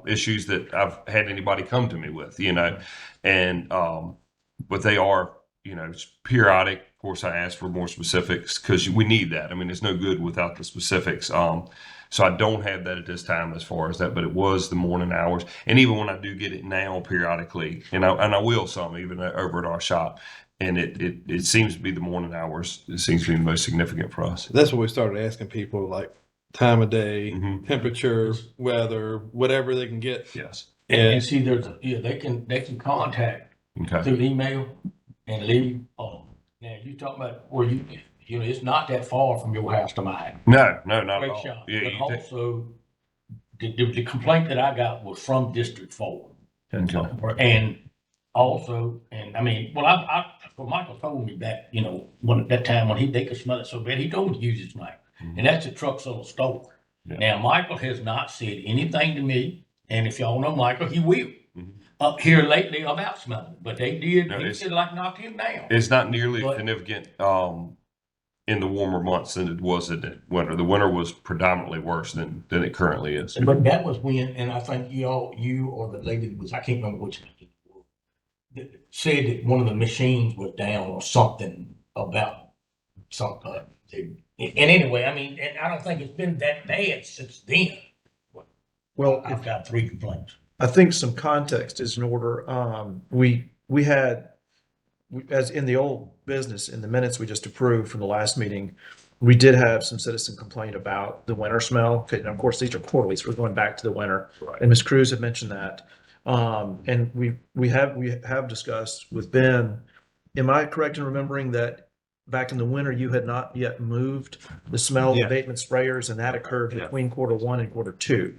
issues that I've had anybody come to me with, you know, and but they are, you know, it's periodic. Of course, I asked for more specifics because we need that. I mean, it's no good without the specifics. So I don't have that at this time as far as that, but it was the morning hours. And even when I do get it now periodically, and I will some even over at our shop, and it seems to be the morning hours. It seems to be the most significant for us. That's what we started asking people, like time of day, Mhm. temperature, weather, whatever they can get. Yes. And see, they can contact Okay. through email and leave. Now you talking about where you know, it's not that far from your house to mine. No, not at Great all. shot. Yeah, But you also, the complaint that I got was from District 4. Okay. And also, and I mean, well, Michael told me that, you know, when at that time when they could smell it so bad, he told me to use his name. And that's the truck solo store. Yeah. Now, Michael has not said anything to me, and if y'all know Michael, he will. Mhm. Up here lately about smelling it, but they did, No, he it's- said like knocked him down. It's not nearly But- significant in the warmer months than it was in the winter. The winter was predominantly worse than it currently is. But that was when, and I think you or the lady was, I can't remember which, that said that one of the machines was down or something about something. And anyway, I mean, and I don't think it's been that bad since then. Well, I've got 3 complaints. I think some context is in order. We had, as in the old business, in the minutes we just approved from the last meeting, we did have some citizen complaint about the winter smell. And of course, these are quarterly, so we're going back to the winter. Right. And Ms. Cruz had mentioned that. And we have discussed with Ben, am I correct in remembering that back in the winter, you had not yet moved the smell abatement sprayers, and that occurred Yeah. between quarter 1 and quarter 2?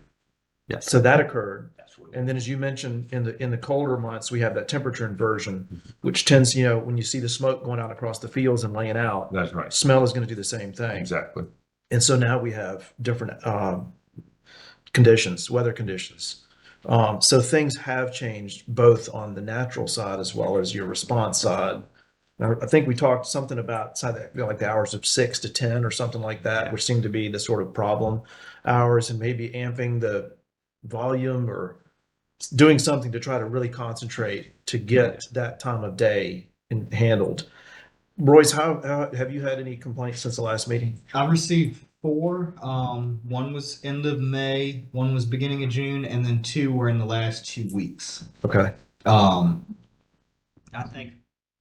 Yes. So that occurred. That's what And then as you mentioned, in the colder months, we have that temperature inversion, which tends, you know, when you see the smoke going out across the fields and laying out, That's right. smell is going to do the same thing. Exactly. And so now we have different conditions, weather conditions. So things have changed both on the natural side as well as your response side. I think we talked something about like the hours of 6 to 10 or something like that, which seemed to be the sort of problem hours, and maybe amping the volume or doing something to try to really concentrate to get that time of day handled. Royce, how have you had any complaints since the last meeting? I received 4. One was end of May, one was beginning of June, and then 2 were in the last 2 weeks. Okay. I think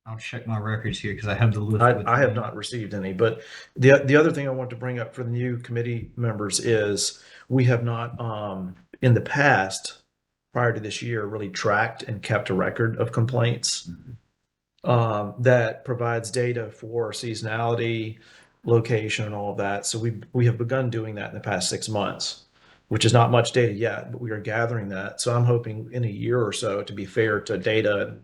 I'll check my records here because I have the list. with I have me. not received any, but the other thing I want to bring up for the new committee members is we have not in the past, prior to this year, really tracked and kept a record of complaints that provides data for seasonality, location, and all of that. So we have begun doing that in the past 6 months, which is not much data yet, but we are gathering that. So I'm hoping in a year or so, to be fair to data,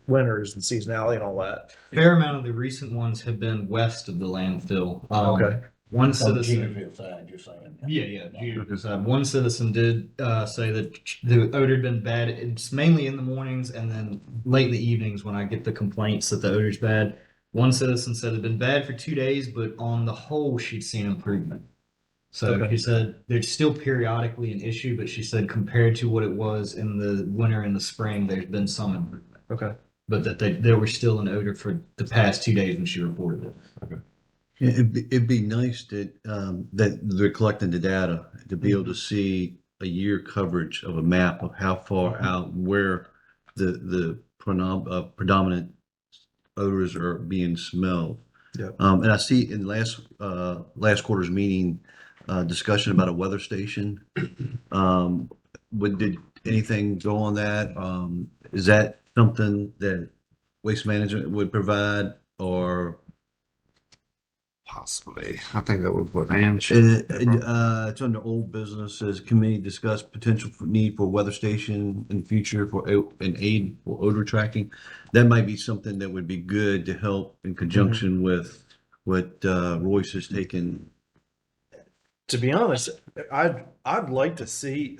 winters and seasonality and all that. Fair amount of the recent ones have been west of the landfill. Okay. One On the citizen. Jennerville side, you're saying. Yeah. Jennerville side. One citizen did say that the odor had been bad. It's mainly in the mornings and then late in the evenings when I get the complaints that the odor's bad. One citizen said it had been bad for 2 days, but on the whole, she'd seen improvement. So Okay. she said there's still periodically an issue, but she said compared to what it was in the winter and the spring, there's been some improvement. Okay. But that there was still an odor for the past 2 days when she reported it. Yeah, it'd be nice that they're collecting the data to be able to see a year coverage of a map of how far out, where the predominant odors are being smelled. Yep. And I see in last quarter's meeting, discussion about a weather station. Did anything go on that? Is that something that Waste Management would provide, or? Possibly. I think that would put It's under old business. Says committee discuss potential need for weather station in the future for an aid for odor tracking. That might be something that would be good to help in conjunction with what Royce has taken. To be honest, I'd like to see,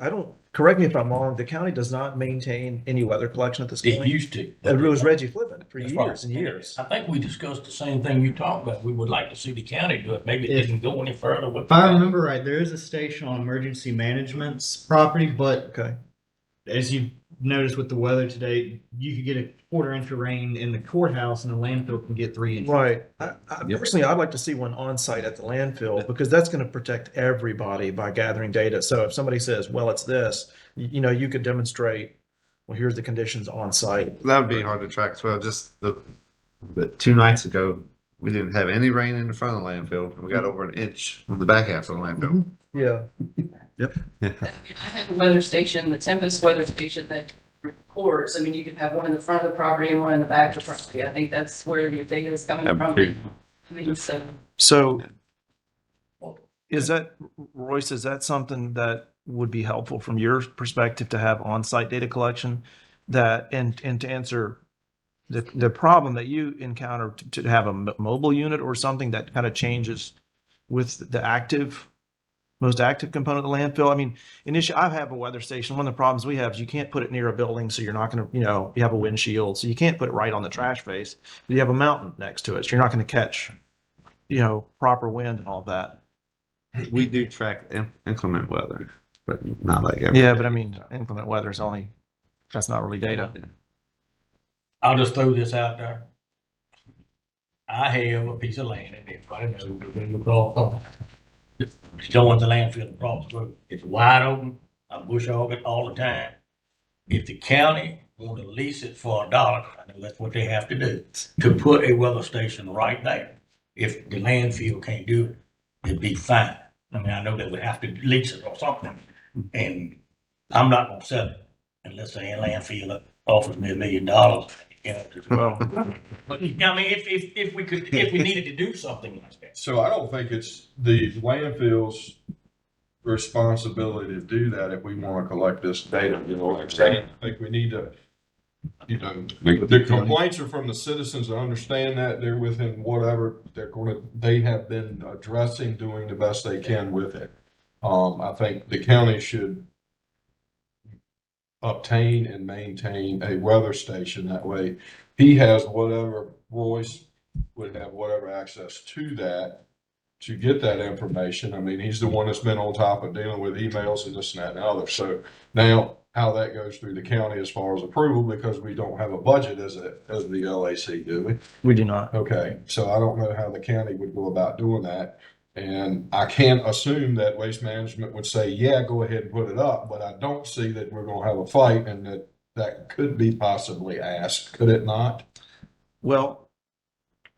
correct me if I'm wrong, the county does not maintain any weather collection at this It point. used to. It was Reggie Flippin for That's years right. and years. I think we discussed the same thing you talked about. We would like to see the county do it. Maybe it If- didn't go any further with. If I remember right, there is a station on emergency management's property, but Okay. as you noticed with the weather today, you could get a 1/4 inch of rain in the courthouse and the landfill can get 3 inches. Right. Personally, I'd like to see one on site at the landfill because that's going to protect everybody by gathering data. So if somebody says, well, it's this, you know, you could demonstrate, well, here's the conditions on site. That would be hard to track as well. But 2 nights ago, we didn't have any rain in the front of the landfill. We got over an inch on the back half of the landfill. Yeah. I have a weather station, the Tempest weather station that records. I mean, you could have one in the front of the property and one in the back of the property. I think that's where your data is coming from. I mean, So is that, Royce, is that something that would be helpful from your perspective to have on-site data collection and to answer the problem that you encounter to have a mobile unit or something that kind of changes with the most active component of the landfill? I mean, initially, I have a weather station. One of the problems we have is you can't put it near a building, so you're not going to, you have a windshield, so you can't put it right on the trash face. You have a mountain next to it, so you're not going to catch, proper wind and all that. We do track inclement weather, but not like every. Yeah, but I mean, inclement weather is that's not really data. I'll just throw this out there. I have a piece of land, and everybody knows, joins the landfill across the road. It's wide open. I bush hog it all the time. If the county want to lease it for $1, I know that's what they have to do, to put a weather station right there. If the landfill can't do it, it'd be fine. I mean, I know they would have to lease it or something, and I'm not gonna sell it unless the landfill offers me $1 million. Well, But, I mean, if we needed to do something like that. So I don't think it's the landfills responsibility to do that if we want to collect this data, you know what I'm saying? I think we need to, you know, the complaints are from the citizens. I understand that they're within whatever they have been addressing, doing the best they can with it. I think the county should obtain and maintain a weather station. That way he has whatever, Royce would have whatever access to that, to get that information. I mean, he's the one that's been on top of dealing with emails and this and that and other. So now how that goes through the county as far as approval, because we don't have a budget as the LAC, do we? We do not. Okay, so I don't know how the county would go about doing that. And I can't assume that Waste Management would say, yeah, go ahead and put it up, but I don't see that we're gonna have a fight, and that could be possibly asked, could it not? Well,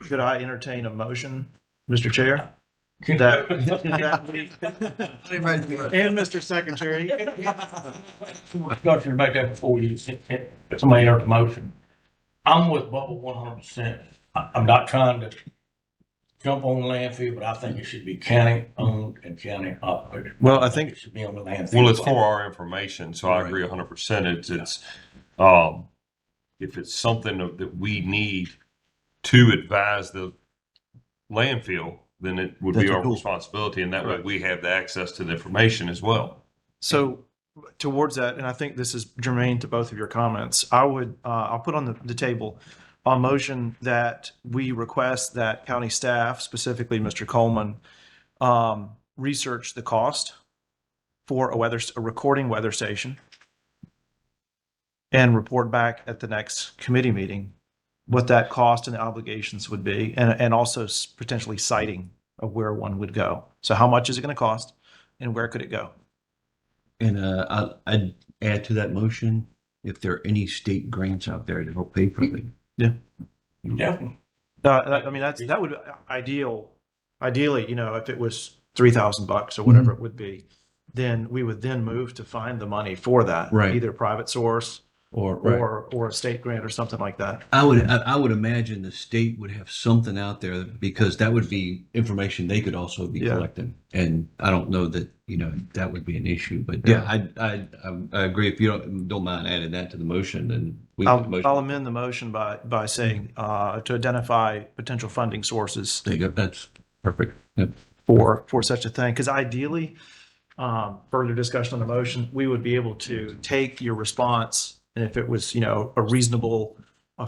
could I entertain a motion, Mr. Chair? That we, and Mr. Secretary, I got you to make that before you, somebody enter the motion. I'm with Bubba 100%. I'm not trying to jump on landfill, but I think it should be county owned and county operated. Well, I think it should be on the landfill. Well, it's for our information, so I agree 100%. If it's something that we need to advise the landfill, then it would be That's our cool. responsibility, and that way Correct. we have the access to the information as well. so. Towards that, and I think this is germane to both of your comments, I would, I'll put on the table a motion that we request that county staff, specifically Mr. Coleman, research the cost for a recording weather station and report back at the next committee meeting what that cost and the obligations would be, and also potentially citing of where one would go. So how much is it going to cost and where could it go? And I'd add to that motion, if there are any state grants out there to help pay for it. Definitely. I mean, that would ideally, you know, if it was $3,000 or whatever it would be, then we would then move to find the money for that. Right. Either private source or a state grant or something like that. I would imagine the state would have something out there, because that would be information they could also be Yeah. collecting. And I don't know that, you know, that would be an issue, but yeah, I agree. If you don't mind adding that to the motion, then I'll amend the motion by saying, to identify potential funding sources There you go. That's perfect. Yep. for such a thing. Because ideally, further discussion on the motion, we would be able to take your response, and if it was, you know, a reasonable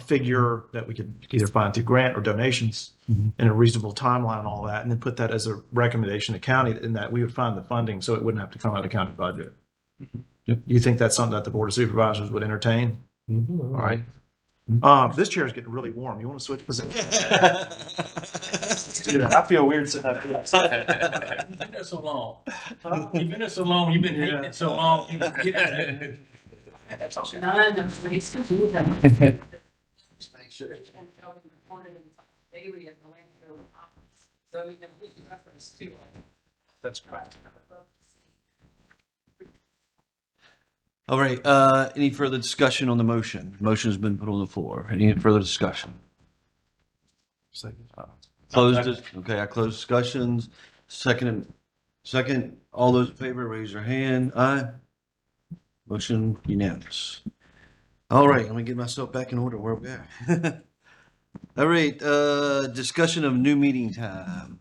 figure that we could either find through grant or donations, Mhm. and a reasonable timeline and all that, and then put that as a recommendation to county, in that we would find the funding so it wouldn't have to come out of county budget. Yep. You think that's something that the Board of Supervisors would entertain? All right. This chair is getting really warm. You want to switch positions? I feel weird sitting up here. You've been there so long. You've been there so long, you've been hating it so long. You get None of ways to do that. Daily at the landfill office. So we can make reference to it. That's correct. All right, any further discussion on the motion? Motion's been put on the floor. Any further discussion? Okay, I close discussions. Second, all those in favor, raise your hand. Aye. Motion unanimous. All right, let me get myself back in order where we are. All right, discussion of new meeting time.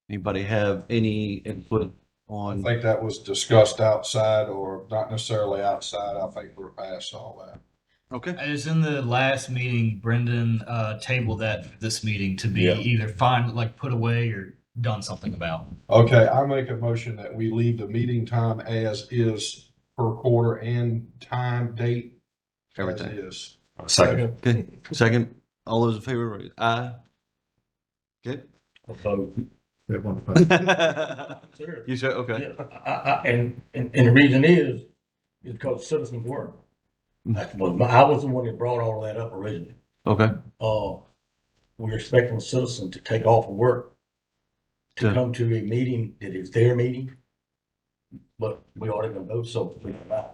Anybody have any input I on? think that was discussed outside, or not necessarily outside. I think we're past all that. Okay. As in the last meeting, Brendan tabled that for this meeting to be Yeah. either find, like put away or done something about. Okay, I make a motion that we leave the meeting time as is per quarter and time, date. As Everything. is. Second. Okay, second, all those in favor, raise aye. Okay. You said, okay. And the reason is because citizens work. I was the one that brought all that up originally. Okay. We're expecting a citizen to take off of work to Yeah. come to a meeting that is their meeting. But we already gonna vote, so we don't know.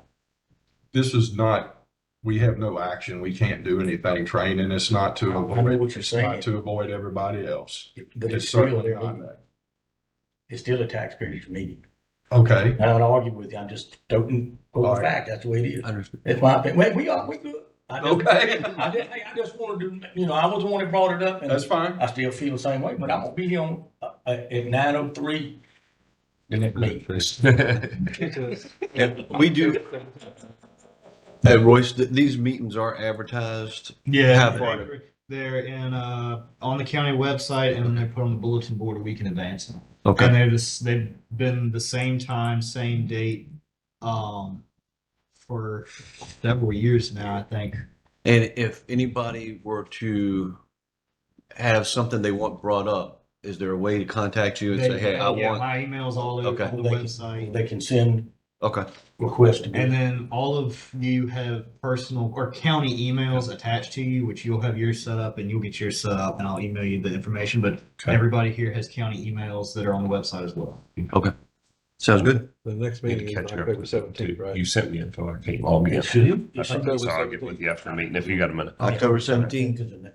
This is not, we have no action. We can't do anything. Training, it's not to I know avoid, what you're it's not saying. to avoid everybody else. But It's it's still certainly their not meeting. that. It's still a taxpayer's meeting. Okay. I don't argue with you, I'm just stating All for right. fact, that's the way it is. Understood. It's my opinion. Well, we good. Okay. I just wanted to, I was the one that brought it up, and That's fine. I still feel the same way, but I'm gonna be here on, at 9:03, the next meeting. And we do, Royce, these meetings are advertised. Yeah, How far? they're in on the county website, and then they're put on the bulletin board a week in advance. And Okay. they've been the same time, same date, for several years now, I think. And if anybody were to have something they want brought up, is there a way to contact you and say, hey, I Yeah, want, my email's all over Okay. on the website. They can send okay. requests to And me. then all of you have personal or county emails attached to you, which you'll have yours set up and you'll get yours set up and I'll email you the information. But everybody here has county emails that are on the website as well. Okay. Sounds good. The next Need to meeting is catch up October with you, 17th, too. right? You sent me info. I can't log in. It should. So I'll get with you after the meeting if you got a minute. October 17th.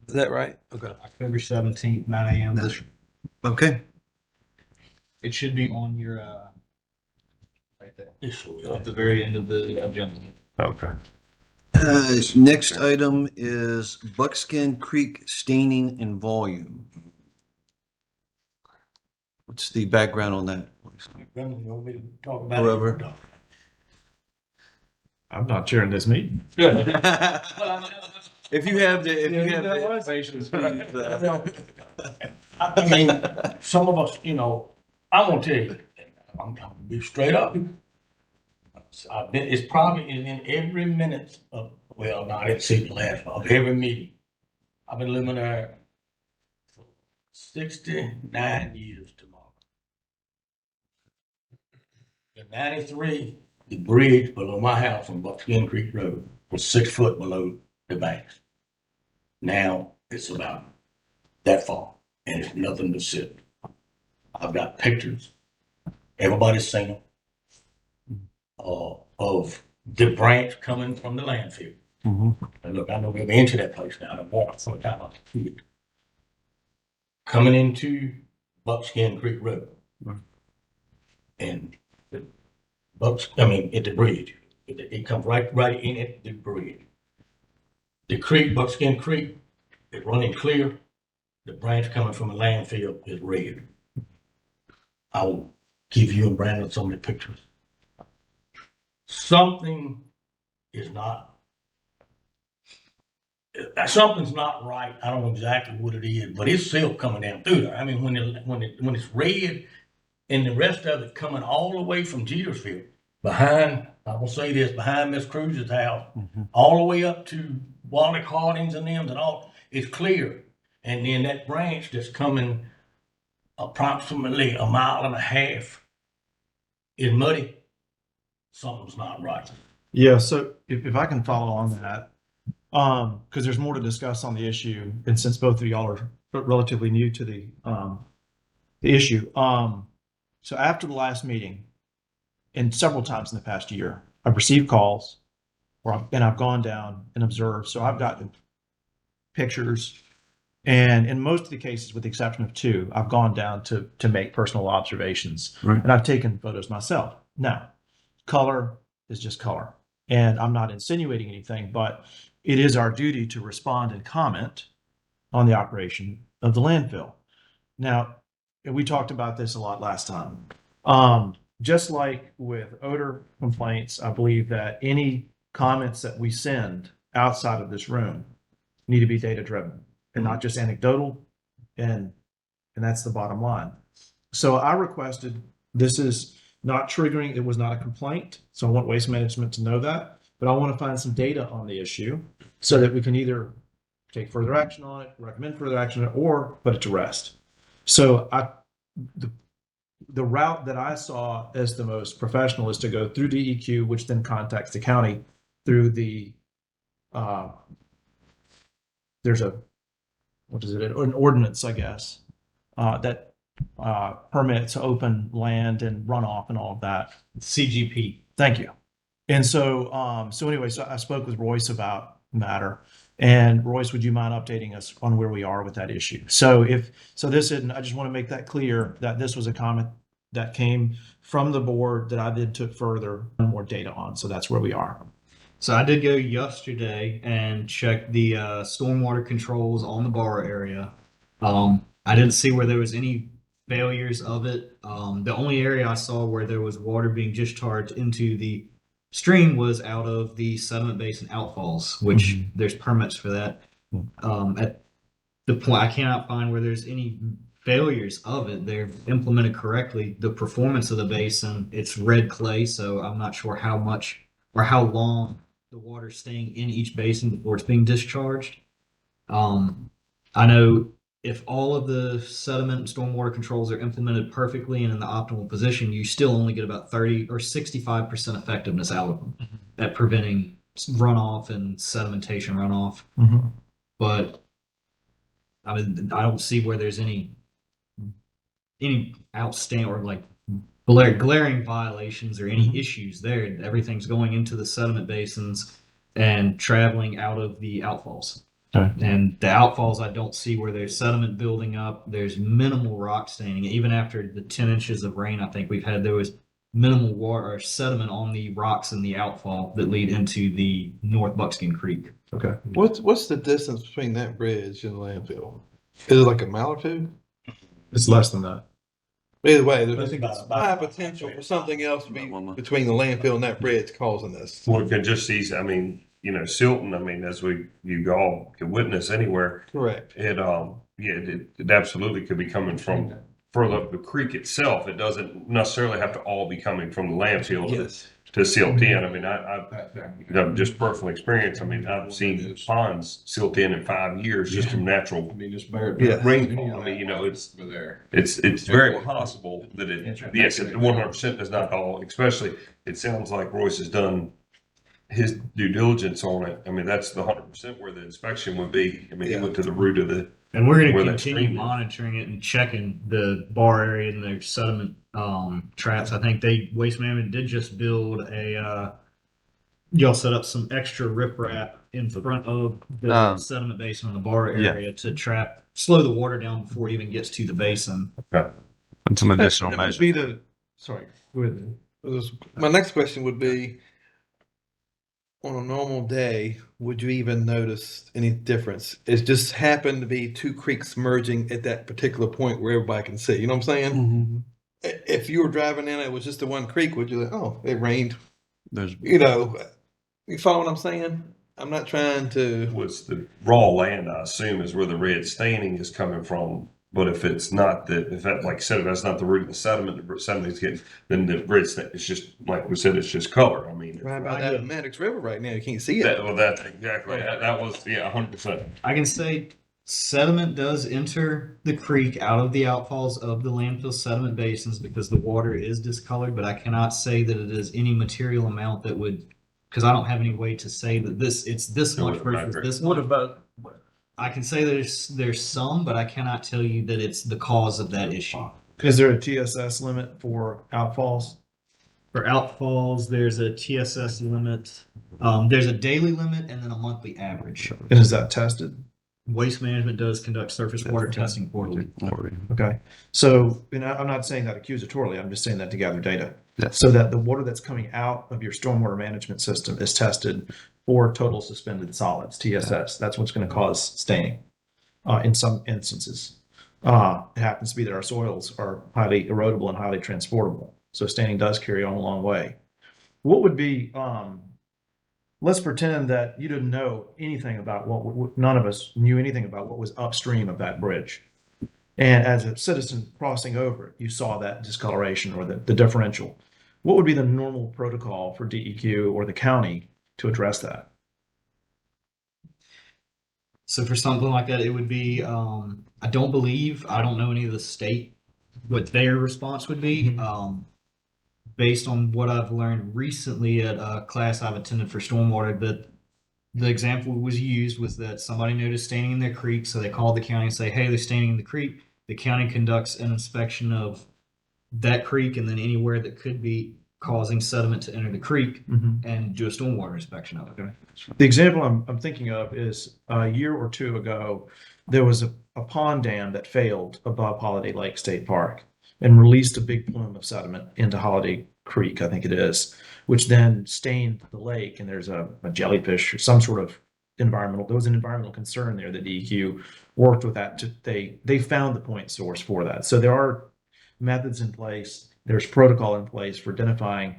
Is that right? Okay. October 17th, 9 a.m. That's- Okay. It should be on your right there It should. at the very end of the agenda. Okay. Next item is Buckskin Creek staining and volume. What's the background on that? Brendan, you want me to talk about it? Whoever. I'm not chairing this meeting. If you have the information, please. I mean, some of us, I'm gonna tell you, I'm gonna be straight up. It's probably in every minute of, well, no, I didn't see the last one, of every meeting. I've been living there for 69 years tomorrow. In 93, the bridge below my house on Buckskin Creek Road was 6 foot below the banks. Now it's about that far, and it's nothing but silt. I've got pictures. Everybody's seen them. Of the branch coming from the landfill. Mhm. And look, I know we've been to that place now. I've walked some time up to it. Coming into Buckskin Creek Road. And at the bridge. It comes right in at the bridge. The creek, Buckskin Creek, is running clear. The branch coming from the landfill is red. I will give you and Brandon some of the pictures. Something's not right. I don't know exactly what it is, but it's silt coming down through there. I mean, when it's red and the rest of it coming all the way from Jetersfield, behind Miss Cruz's house, all the way up to Wally Harding's and them and all, it's clear. And then that branch that's coming approximately 1.5 miles is muddy. Something's not right. Yeah, so if I can follow on that, because there's more to discuss on the issue, and since both of y'all are relatively new to the issue, so after the last meeting, and several times in the past year, I've received calls, and I've gone down and observed. So I've gotten pictures, and in most of the cases, with the exception of 2, I've gone down to make personal observations, Right. and I've taken photos myself. Now, color is just color. And I'm not insinuating anything, but it is our duty to respond and comment on the operation of the landfill. Now, and we talked about this a lot last time. Just like with odor complaints, I believe that any comments that we send outside of this room need to be data driven and not just anecdotal. And that's the bottom line. So I requested, this is not triggering, it was not a complaint. So I want Waste Management to know that, but I want to find some data on the issue so that we can either take further action on it, recommend further action on it, or put it to rest. So the route that I saw as the most professional is to go through DEQ, which then contacts the county through the, there's an ordinance, I guess, that permits open land and runoff and all of that. CGP. Thank you. And so, anyway, so I spoke with Royce about the matter. And Royce, would you mind updating us on where we are with that issue? So this isn't, I just want to make that clear that this was a comment that came from the board that I then took further and more data on. So that's where we are. So I did go yesterday and check the stormwater controls on the bar area. I didn't see where there was any failures of it. The only area I saw where there was water being discharged into the stream was out of the sediment basin outfalls, which there's permits for that. At the point, I cannot find where there's any failures of it. They're implemented correctly. The performance of the basin, it's red clay, so I'm not sure how much or how long the water's staying in each basin before it's being discharged. I know if all of the sediment and stormwater controls are implemented perfectly and in the optimal position, you still only get about 30 or 65% effectiveness out of them at preventing runoff and sedimentation runoff. But I mean, I don't see where there's any outstanding or like glaring violations or any issues there. Everything's going into the sediment basins and traveling out of the outfalls. Okay. And the outfalls, I don't see where there's sediment building up. There's minimal rock staining. Even after the 10 inches of rain, I think we've had, there was minimal water or sediment on the rocks in the outfall that lead into the North Buckskin Creek. Okay. What's the distance between that bridge and the landfill? Is it like a mile or two? It's less than that. Either way, I there's think it's high potential for something else to be between the landfill and that bridge causing this. Well, it can just easy, I mean, you know, Silton, I mean, as you all can witness anywhere, Correct. it, it absolutely could be coming from further up the creek itself. It doesn't necessarily have to all be coming from the landfill to silt in. I mean, I've just personal experience. I mean, I've seen ponds silt in 5 years just from natural rainfall. I mean, you know, it's very possible that yes, 100% is not all, especially it sounds like Royce has done his due diligence on it. I mean, that's the 100% where the inspection would be. I mean, he went to the root of the. And we're going where to that continue stream is. monitoring it and checking the bar area and their sediment traps. I think Waste Management did just build y'all set up some extra riprap in front of the sediment basin on the bar area to slow the water down before it even gets to the basin. And some additional That would measures. be the, sorry, go ahead. My next question would be, on a normal day, would you even notice any difference? It just happened to be two creeks merging at that particular point where everybody can see. You know what I'm saying? If you were driving in, it was just the one creek. Would you like, oh, it rained? You follow what I'm saying? I'm not trying to. Was the raw land, I assume, is where the red staining is coming from. But if it's not if that, like I said, if that's not the root of the sediment, the sediment's getting, then the red stain, it's just, like we said, it's just color. I mean, Right about that Maddox River right now, you can't see it. that's exactly, that was, 100%. I can say sediment does enter the creek out of the outfalls of the landfill sediment basins because the water is discolored, but I cannot say that it is any material amount that would, because I don't have any way to say that it's this much versus this much. What about, I can say there's some, but I cannot tell you that it's the cause of that issue. is there a TSS limit for outfalls? For outfalls, there's a TSS limit. There's a daily limit and then a monthly average. And is that tested? Waste Management does conduct surface water testing quarterly. Okay. So, and I'm not saying that accusatorily, I'm just saying that to gather data. Yes. So that the water that's coming out of your stormwater management system is tested for total suspended solids, TSS. That's what's going to cause staining in some instances. It happens to be that our soils are highly erodible and highly transportable. So staining does carry on a long way. What would be, let's pretend that you didn't know anything about none of us knew anything about what was upstream of that bridge. And as a citizen crossing over it, you saw that discoloration or the differential. What would be the normal protocol for DEQ or the county to address that? So for something like that, it would be, I don't know any of the state, what their response would be. Based on what I've learned recently at a class I've attended for stormwater, that the example was used was that somebody noticed staining in their creek. So they called the county and say, hey, they're staining in the creek. The county conducts an inspection of that creek and then anywhere that could be causing sediment to enter the creek and do a stormwater inspection of it. Okay. The example I'm thinking of is a year or two ago, there was a pond dam that failed above Holiday Lake State Park. and released a big plume of sediment into Holiday Creek, I think it is, which then stained the lake. And there's a jellyfish or some sort of there was an environmental concern there that DEQ worked with that. They found the point source for that. So there are methods in place. There's protocol in place for identifying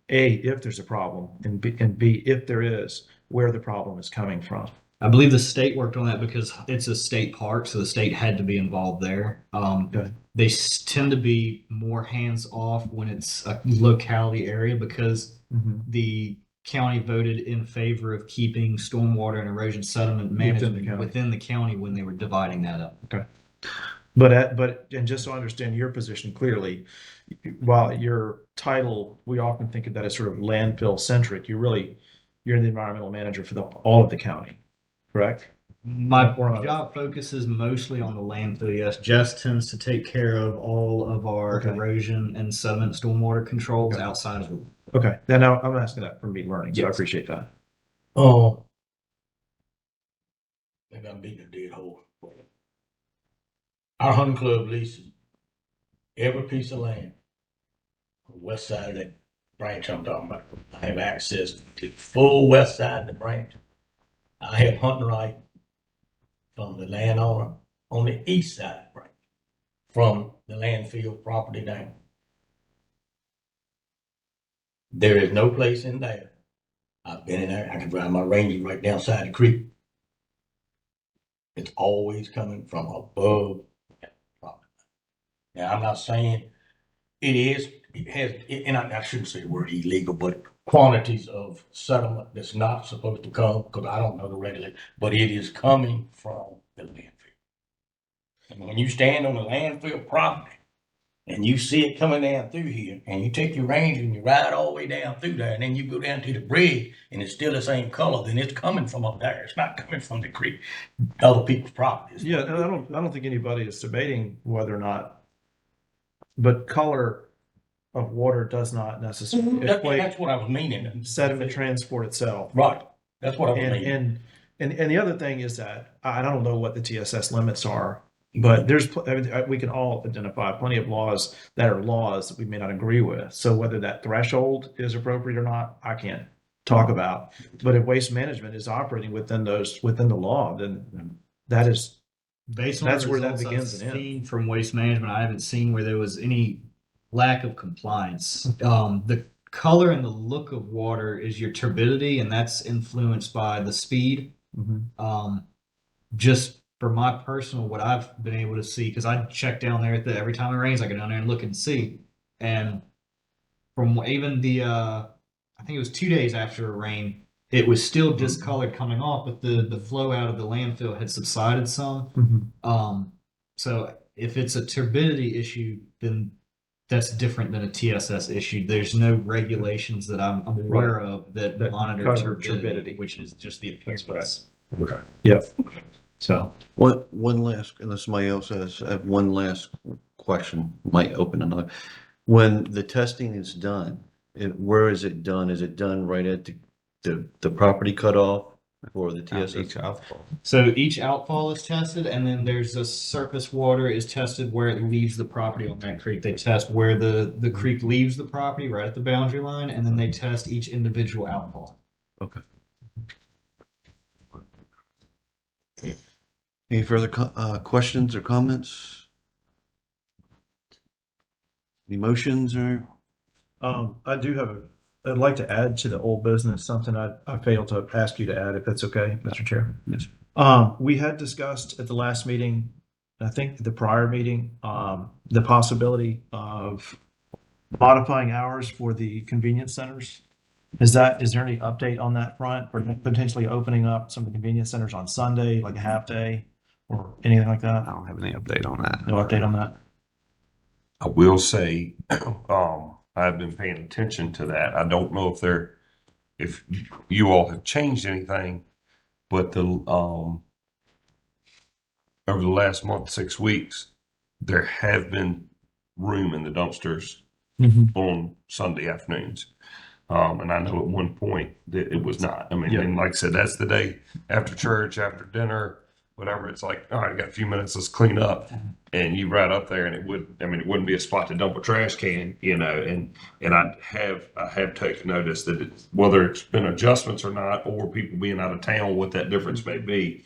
A, if there's a problem, and B, if there is, where the problem is coming from. I believe the state worked on that because it's a state park, so the state had to be involved there. Good. They tend to be more hands off when it's a locality area because the county voted in favor of keeping stormwater and erosion sediment management within the county when they were dividing that up. Okay. But just so I understand your position clearly, while your title, we often think of that as sort of landfill centric, you're the environmental manager for all of the county, correct? My job focuses mostly on the landfill. Yes, Jess tends to take care of all of our erosion and sediment stormwater controls outside of it. Okay, then I'm asking that from me learning, so I appreciate that. Oh. Maybe I'm beating a dead horse. Our hunting club leases every piece of land on the west side of that branch I'm talking about. I have access to the full west side of the branch. I have hunting right from the landowner on the east side of the branch, from the landfill property down. There is no place in there. I've been in there. I can drive my Ranger right down side the creek. It's always coming from above that property. Now, I'm not saying and I shouldn't say the word illegal, but quantities of sediment that's not supposed to come, because I don't know the regulation, but it is coming from the landfill. And when you stand on the landfill property and you see it coming down through here, and you take your Ranger and you ride all the way down through there, and then you go down to the bridge and it's still the same color, then it's coming from up there. It's not coming from the creek, other people's properties. Yeah, and I don't think anybody is debating whether or not, but color of water does not necessarily equate That's what I was meaning. sediment transport itself. Right. That's what I was meaning. And the other thing is that I don't know what the TSS limits are, but we can all identify plenty of laws that we may not agree with. So whether that threshold is appropriate or not, I can't talk about. But if waste management is operating within the law, then that is based on that's the where that results begins I've and seen ends. from waste management. I haven't seen where there was any lack of compliance. The color and the look of water is your turbidity, and that's influenced by the speed. Just for my personal, what I've been able to see, because I check down there every time it rains, I go down there and look and see. And from even I think it was 2 days after a rain, it was still discolored coming off, but the flow out of the landfill had subsided some. So if it's a turbidity issue, then that's different than a TSS issue. There's no regulations that I'm aware of that monitor turbidity, which is just the appearance. Okay. Yep. So One last, unless somebody else has, I have one last question, might open another. When the testing is done, where is it done? Is it done right at the property cutoff for the TSS? Each outfall. So each outfall is tested, and then there's a surface water is tested where it leaves the property on that creek. They test where the creek leaves the property right at the boundary line, and then they test each individual outfall. Okay. Any further questions or comments? Emotions or? I'd like to add to the old business something I failed to ask you to add, if that's okay, Mr. Chair. Yes. We had discussed at the last meeting, I think the prior meeting, the possibility of modifying hours for the convenience centers. Is there any update on that front, or potentially opening up some of the convenience centers on Sunday, like a half day or anything like that? I don't have any update on that. No update on that? I will say, I've been paying attention to that. I don't know if you all have changed anything, but over the last month, 6 weeks, there have been room in the dumpsters on Sunday afternoons. And I know at one point that it was not. I mean, and like I said, that's the day after church, after dinner, whatever, it's like, all right, I got a few minutes, let's clean up. And you right up there and it wouldn't be a spot to dump a trash can, and I have taken notice that it's, whether it's been adjustments or not, or people being out of town, what that difference may be.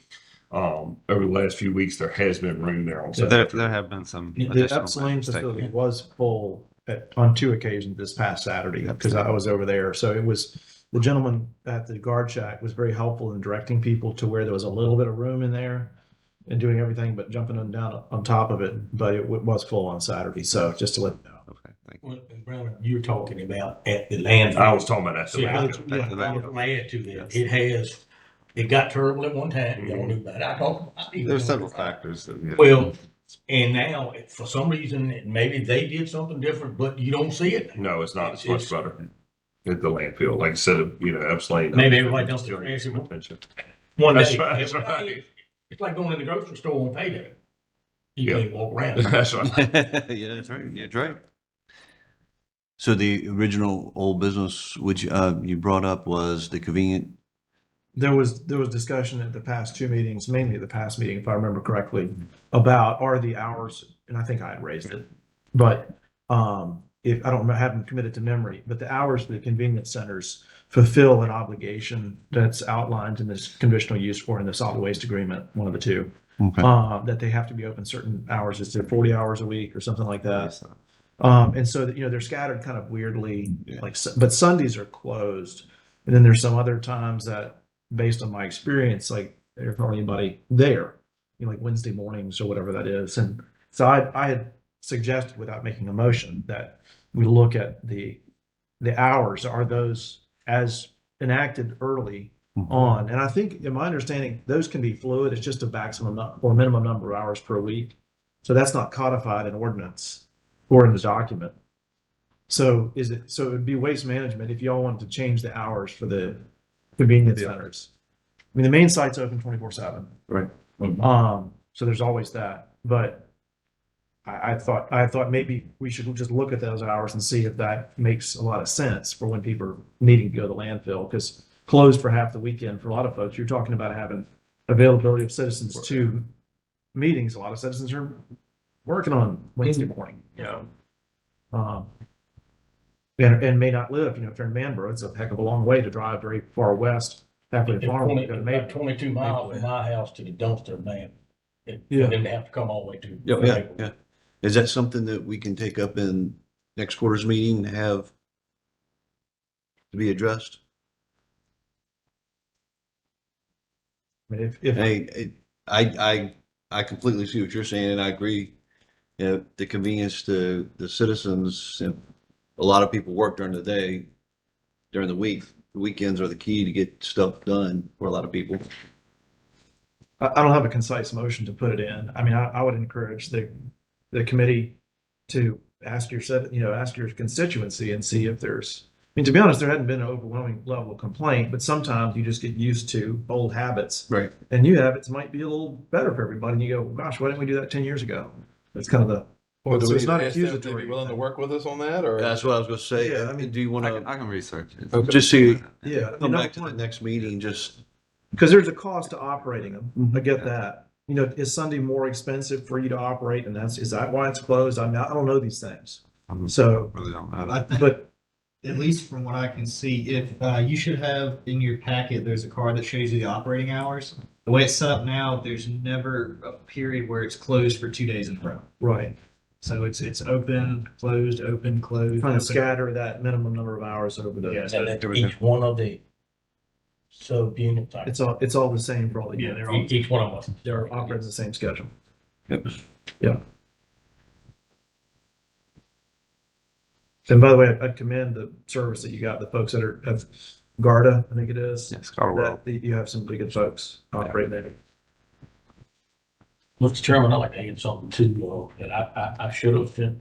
Over the last few weeks, there has been room there on So Saturday. there have been some The additional Epsilon measures facility taken. was full on 2 occasions this past Saturday because I was over there. So it was, the gentleman at the guard shack was very helpful in directing people to where there was a little bit of room in there and doing everything but jumping on down on top of it. But it was full on Saturday. So just to let you know. Okay, thank you. Well, and Brown, you're talking about at the landfill. I was talking about that. See, I was Yeah. gonna add to that. It got terrible at one time. Y'all knew about it. I talked about it. There's several factors that, yeah. Well, and now, for some reason, maybe they did something different, but you don't see it. No, it's not. It's much It's- better at the landfill. Like I said, Epsilon. Maybe everybody dumps their trash in Attention. one That's day. right, that's right. It's like going in the grocery store on payday. You Yeah. can't walk around. That's right. Yeah, that's right. Yeah, that's right. So the original old business, which you brought up, was the convenient. There was discussion at the past 2 meetings, mainly the past meeting, if I remember correctly, about are the hours, and I think I had raised it. But if I don't have them committed to memory, but the hours for the convenience centers fulfill an obligation that's outlined in this conditional use or in the solid waste agreement, one of the two, Okay. that they have to be open certain hours. Is it 40 hours a week or something like that? So, And so that, they're scattered kind of weirdly, Yeah. but Sundays are closed. And then there's some other times that, based on my experience, like there's hardly anybody there, like Wednesday mornings or whatever that is. And so I had suggested, without making a motion, that we look at the hours. Are those as enacted early on? And I think, in my understanding, those can be fluid. It's just a maximum or minimum number of hours per week. So that's not codified in ordinance or in the document. So so it would be waste management if y'all wanted to change the hours for the convenience centers. I mean, the main site's open 24/7. Right. So there's always that, but I thought maybe we should just look at those hours and see if that makes a lot of sense for when people are needing to go to the landfill, because closed for half the weekend for a lot of folks, you're talking about having availability of citizens to meetings. A lot of citizens are working on Wednesday morning, and may not live, if they're in Manboro, it's a heck of a long way to drive very far west, halfway to farm. to go to Maple. 22 miles from my house to the dumpster, man. And Yeah. then they have to come all the way to. Yeah, yeah. Is that something that we can take up in next quarter's meeting and have to be addressed? I mean, if Hey, I completely see what you're saying, and I agree. The convenience to the citizens, and a lot of people work during the day, during the week. The weekends are the key to get stuff done for a lot of people. I don't have a concise motion to put it in. I mean, I would encourage the committee to ask ask your constituency and see if there's, I mean, to be honest, there hadn't been an overwhelming level of complaint, but sometimes you just get used to old habits. Right. And new habits might be a little better for everybody. And you go, gosh, why didn't we do that 10 years ago? That's kind of the, Well, do so we it's not ask them if they'd accusatory. be willing to work with us on that, or? That's what I was gonna say. Yeah, I mean, Do you want I to can research it. Okay. just see, yeah. come back to the next meeting, just, Because there's a cost to operating them. Mhm. I get that. Is Sunday more expensive for you to operate? And is that why it's closed? I mean, I don't know these things. So, Really don't know. I think, but at least from what I can see, if you should have in your packet, there's a card that shows you the operating hours. The way it's set up now, there's never a period where it's closed for 2 days in a row. right, So it's open, closed, open, closed. trying to open. scatter that minimum number of hours over the. Yeah, and then each one of the sub-units. It's all the same for all the Yeah, units. they're all, each one of them. They're operating the same schedule. Yep. Yeah. And by the way, I'd commend the service that you got, the folks that are at Garda, I think it is. Yes, Colorado. That you have some pretty good folks operating there. Mr. Chairman, I'd like to add something too, that I should have sent.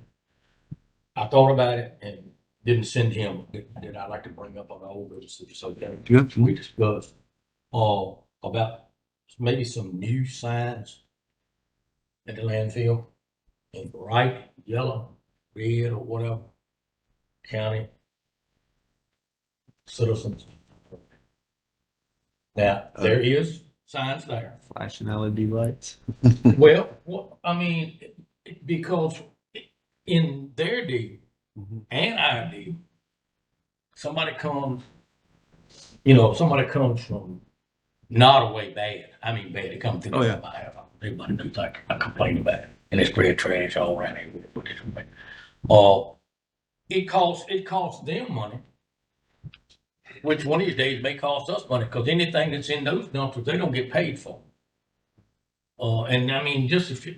I thought about it and didn't send him, that I'd like to bring up on the old business, if it's okay. Good. We discussed, about maybe some new signs at the landfill in bright yellow, red, or whatever, county citizens. Now, there is signs there. Flashing LED lights. Well, I mean, because in their deal and our deal, somebody comes from not away bad. I mean, bad. They come through. Oh, yeah. Everybody knows I complain about it, and they spread trash all around everywhere. It costs them money, which one of these days may cost us money, because anything that's in those dumpsters, they don't get paid for. And I mean, just if you,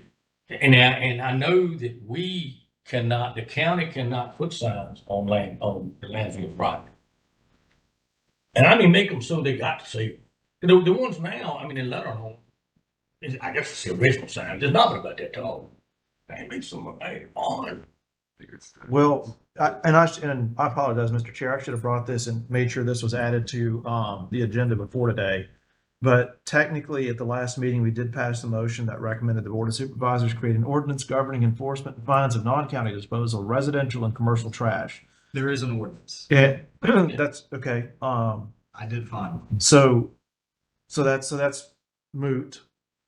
and I know that the county cannot put signs on the landfill property. And I mean, make them so they got to see them. The ones now, I mean, in Letterhome, I guess it's the original sign. There's nothing about that tall. They make some on. Well, I apologize, Mr. Chair. I should have brought this and made sure this was added to the agenda before today. But technically, at the last meeting, we did pass the motion that recommended the Board of Supervisors create an ordinance governing enforcement and fines of non-county disposal, of residential and commercial trash. There is an ordinance. Yeah, that's okay. I did find one. So that's moot.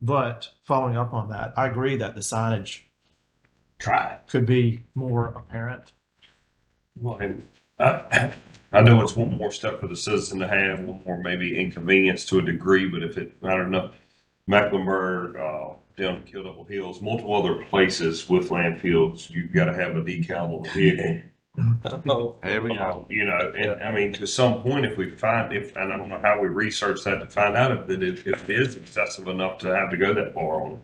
But following up on that, I agree that the signage could be more apparent. Well, and I know it's one more step for the citizen to have, one more maybe inconvenience to a degree, but if it, I don't know, Mecklenburg, down to Kill Double Hills, multiple other places with landfills, you've got to have a decal on the vehicle. There we go. You know, and I mean, to some point, if we find, and I don't know how we research that to find out if it is excessive enough to have to go that far on it.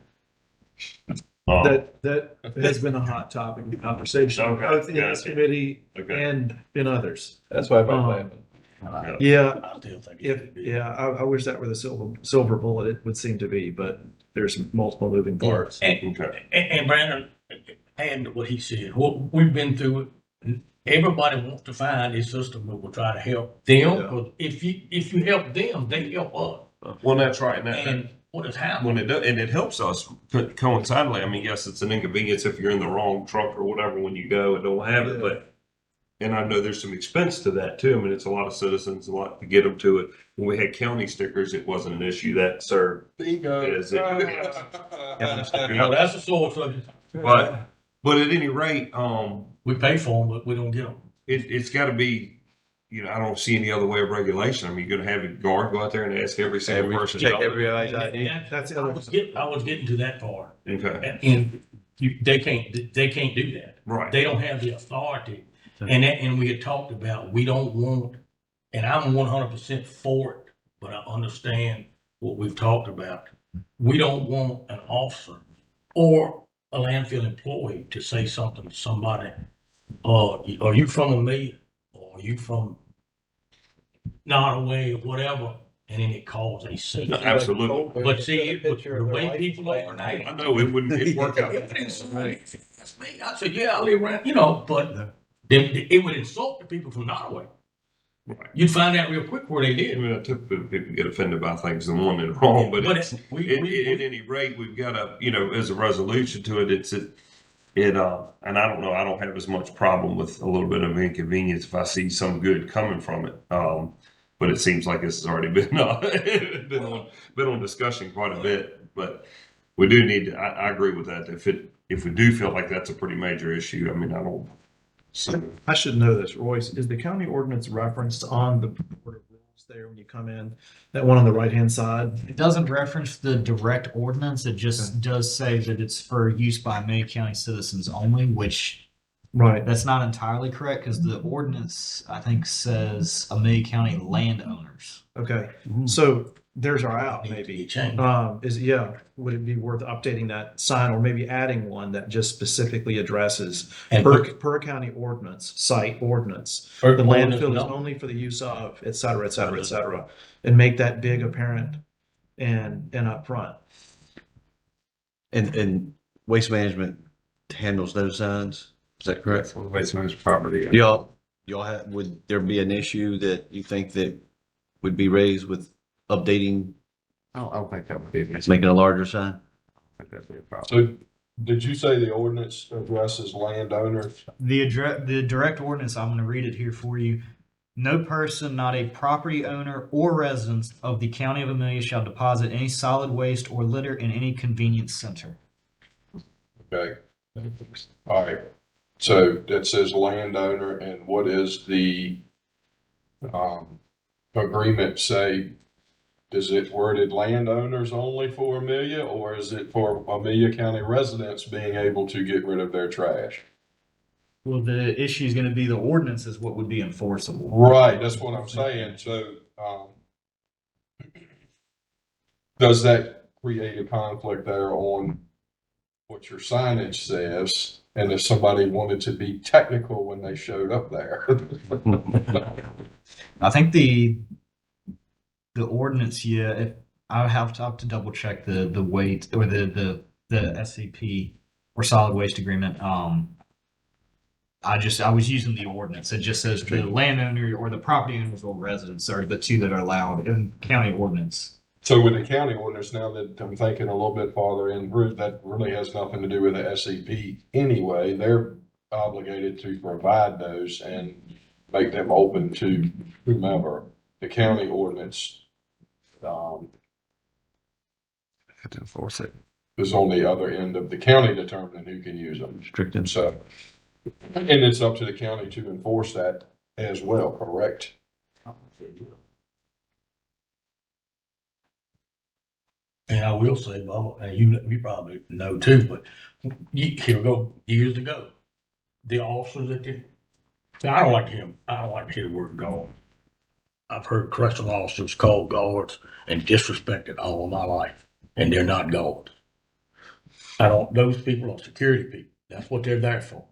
That has been a hot topic of conversation, Okay, both in this gotcha. committee Okay. and in others. That's why I'm laughing. Yeah, I still think I wish that were the silver bullet. It would seem to be, but there's multiple moving parts. Okay. And Brandon, add to what he said, what we've been through it. Everybody wants to find a system that will try to help them. Yeah. Because if you help them, they help us. Well, that's right. And what has happened? When it does, and it helps us coincidentally. I mean, yes, it's an inconvenience if you're in the wrong truck or whatever when you go and don't have it, but, and I know there's some expense to that too. I mean, it's a lot of citizens, a lot to get them to it. When we had county stickers, it wasn't an issue that served. As it- No, that's the source of it. But at any rate, We pay for them, but we don't get them. it's got to be. You know, I don't see any other way of regulation. I mean, you're going to have a guard go out there and ask every single person. Check everybody's And ID. That's the other. I was getting to that part. Okay, And they can't do that. right. They don't have the authority. And we had talked about, we don't want, and I'm 100% for it, but I understand what we've talked about. We don't want an officer or a landfill employee to say something to somebody, are you from Amelia? Or are you from Nottaway or whatever? And then it calls a scene. Absolutely. But see, the way people are now. I know it wouldn't it'd work out. That's me. I said, yeah, I live around, but then it would insult the people from Nottaway. Right. You'd find out real quick where they I live. mean, typically people get offended by things the one and wrong, but But it's, at at any rate, we've got to, as a resolution to it, and I don't know, I don't have as much problem with a little bit of inconvenience if I see some good coming from it. But it seems like this has already been, been on discussion quite a bit, but we do need to, I agree with that. If we do feel like that's a pretty major issue, I mean, I don't. So, I should know this, Royce. Is the county ordinance referenced on the board of rules there when you come in? That one on the right-hand side? It doesn't reference the direct ordinance. It just does say that it's for use by May County citizens only, which Right. that's not entirely correct because the ordinance, I think, says Amelia County landowners. Okay. So there's our out, Need to maybe. be changed. Would it be worth updating that sign or maybe adding one that just specifically addresses And per county ordinance, site ordinance? per The ordinance, landfill is no. only for the use of, et cetera, et cetera, et cetera. And make that big apparent and upfront. And Waste Management handles those signs, is that correct? Waste management property. Y'all would there be an issue that you think that would be raised with updating, I don't think that would be. making a larger sign? I think that'd be a problem. So did you say the ordinance addresses landowners? The direct ordinance, I'm going to read it here for you. No person, not a property owner or resident of the county of Amelia shall deposit any solid waste or litter in any convenience center. Okay. All right. So that says landowner, and what is the agreement say? Is it worded landowners only for Amelia, or is it for Amelia County residents being able to get rid of their trash? Well, the issue is going to be the ordinance is what would be enforceable. Right, that's what I'm saying. So, does that create a conflict there on what your signage says? And if somebody wanted to be technical when they showed up there? I think the ordinance, yeah, I have to double check the weight or the SCP or solid waste agreement. I was using the ordinance. It just says the landowner or the property owners or residents are the two that are allowed in county ordinance. So with the county ordinance, now that I'm thinking a little bit farther in, Bruce, that really has nothing to do with the SCP anyway. They're obligated to provide those and make them open to whomever. The county ordinance Have to enforce it. is on the other end of the county determining who can use them. Restricted. So, and it's up to the county to enforce that as well, correct? And I will say, Bob, and you probably know too, but here we go, years ago, the officers that did, see, I don't like to hear the word guard. I've heard correctional officers called guards and disrespected all of my life, and they're not guards. Those people are security people. That's what they're there for.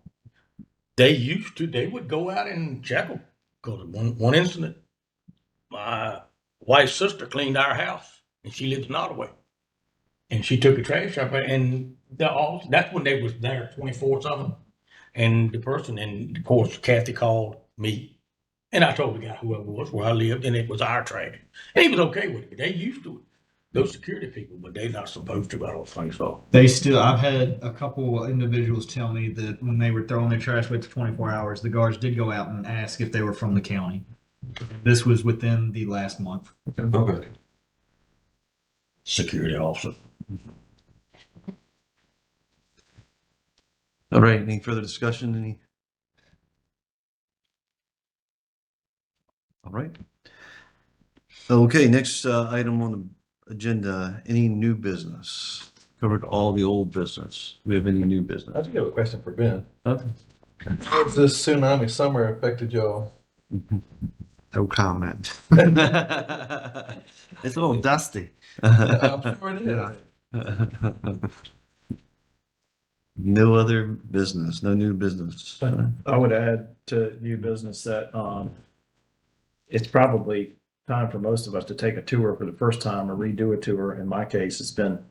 They would go out and check them. Because one incident, my wife's sister cleaned our house, and she lives in Ottawa. And she took a trash out there, and that's when they was there 24/7. And the person, and of course, Kathy called me, and I told the guy whoever it was where I lived, and it was our trash. And he was okay with it. They used to it. Those security people, but they're not supposed to. I don't think so. I've had a couple individuals tell me that when they were throwing their trash away for 24 hours, the guards did go out and ask if they were from the county. This was within the last month. Okay. Security officer. All right, any further discussion? All right. Okay, next item on the agenda, any new business? Covered all the old business. Do we have any new I business? just have a question for Ben. Huh? How has this tsunami summer affected y'all? No comment. It's a little dusty. I'm sure it is. Yeah. No other business, no new business. I would add to new business that, it's probably time for most of us to take a tour for the first time or redo a tour. In my case, it's been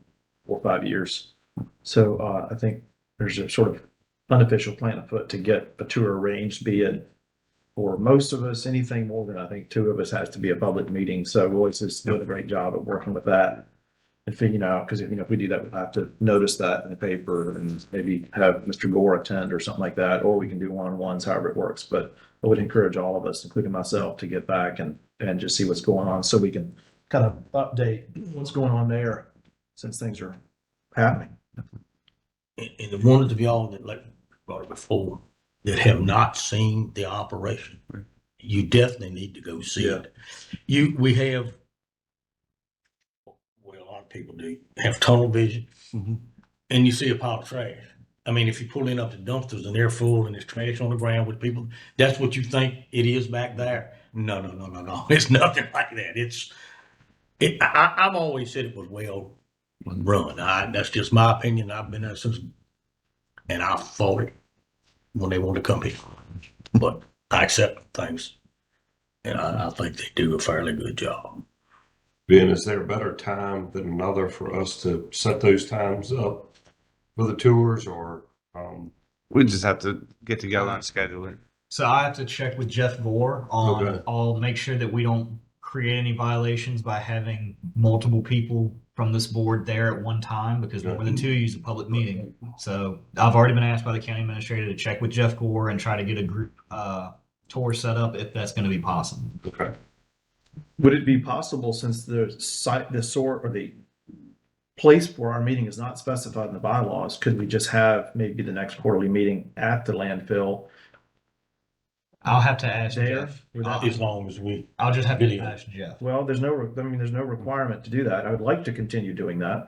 4 or 5 years. So, I think there's a sort of unofficial plan afoot to get a tour arranged, be it for most of us, anything more than I think 2 of us has to be a public meeting. So Royce is doing a great job of working with that. And figuring out, because if we do that, we'll have to notice that in the paper and maybe have Mr. Gore attend or something like that, or we can do one-on-ones, however it works. But I would encourage all of us, including myself, to get back and just see what's going on so we can kind of update what's going on there since things are happening. And the ones of y'all that, like brought it before, that have not seen the operation, you definitely need to go see it. We have, well, a lot of people do, have tunnel vision, and you see a pile of trash. I mean, if you pull in up the dumpsters and they're full and there's trash on the ground with people, that's what you think it is back there. No. It's nothing like that. I've always said it was well run. That's just my opinion. I've been there since, and I fought it when they wanted to come here. But I accept things, and I think they do a fairly good job. Ben, is there a better time than another for us to set those times up for the tours, or? We just have to get together and schedule it. So I have to check with Jeff Gore on, Okay. I'll make sure that we don't create any violations by having multiple people from this board there at one time, because more than 2 use a public meeting. So I've already been asked by the county administrator to check with Jeff Gore and try to get a group tour set up if that's going to be possible. Okay. Would it be possible, since the site, the sort, or the place for our meeting is not specified in the bylaws, could we just have maybe the next quarterly meeting at the landfill I'll have to ask there? Jeff. Would that- As long as we, I'll just have to Video. ask Jeff. Well, there's no, I mean, there's no requirement to do that. I would like to continue doing that.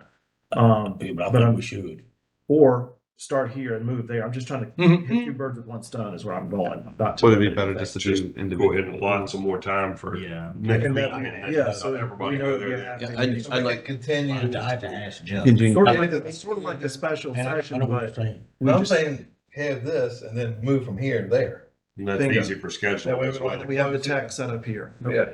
I But think I'm, we should. or start here and move there. I'm just trying to Mhm. hit two birds with one stone is where I'm going. Not to- Would it be better just to Just do go individual? ahead and allot some more time for Yeah. next And week. that- and yeah, have so everybody we know go that there. you then. have Yeah, to- I'd like Continue. I have to ask Jeff. continue. It's sort of like a special And I session, know what you're but saying. we I'm just, saying have this and then move from here to there. And that's Bingo. easy for That way scheduling we as don't well. have to we have the close it. tech set up here. Yeah.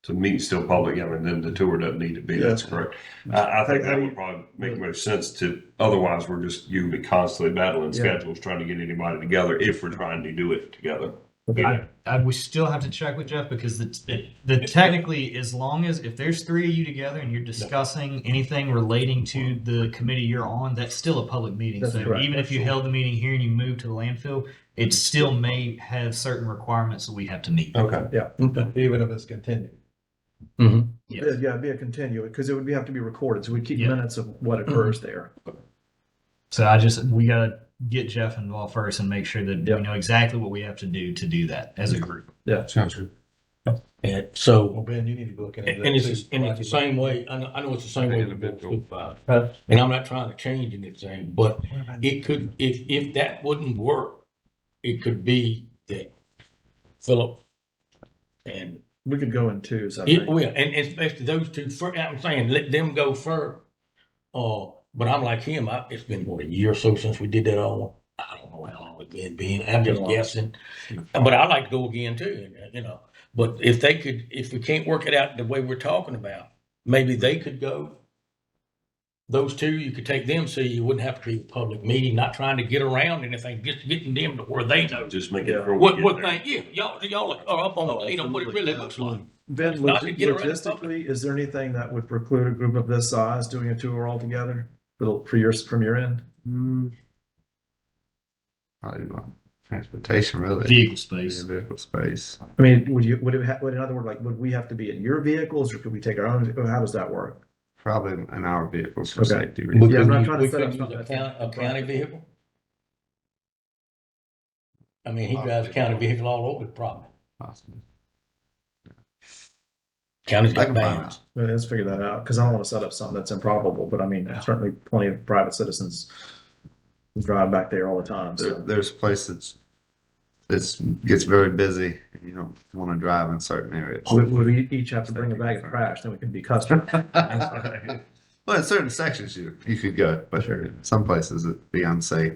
So the meeting's still public, I mean, then the tour doesn't need to be, that's correct. I think How that do would you- probably make most sense to, otherwise we're just, you'll be constantly battling Yeah. schedules, trying to get anybody together if we're trying to do it together. We still have to check with Jeff because the technically, as long as if there's three of you together and you're discussing anything relating to the committee you're on, that's still a public meeting. That's So correct. even if you held the meeting here and you moved to the landfill, it still may have certain requirements that we have to meet. Okay. Even if it's continued. Yeah, it'd be a continue, because it would have to be recorded, so we keep Yeah. minutes of what occurs there. So we gotta get Jeff involved first and make sure that Yeah. we know exactly what we have to do that as a group. Sounds good. And so, Well, Ben, you need to be looking at and that it's, too. and it's the same way, I know it's the same way with the supervisor. And I'm not trying to change anything, but it could, if that wouldn't work, it could be that Philip and We could go in twos, I it think. will, and especially those two, I'm saying, let them go first. But I'm like him, it's been what, a year or so since we did that all. I don't know how long it's been, I'm just guessing. But I like to go again too, you know. But if we can't work it out the way we're talking about, maybe they could go. Those two, you could take them, so you wouldn't have to be a public meeting, not trying to get around anything, just getting them to where they know. Just make it. Yeah. sure we What get there. thing, yeah, y'all are up on, you know, what it really looks like. Ben, Not to get around the public. logistically, is there anything that would preclude a group of this size doing a tour altogether from your end? Probably not. Transportation, really. Vehicle space. Yeah, vehicle space. I mean, would in other words, like, would we have to be in your vehicles, or could we take our own, or how does that work? Probably in our vehicles for Okay. safety reasons. Yeah, I'm not trying to We set up could use something a county vehicle. I mean, he drives a county vehicle all over the property. Possibly. County's I got can find vans. Well, let's figure that out, because I don't want to set up something that's improbable, but I mean, certainly plenty of private citizens drive back there all the time, so. There's a place that's gets very busy. And you don't want to drive in certain areas. Would we each have to bring a bag of trash, then we can be custom? Well, in certain sections you could go, but some places it'd be unsafe.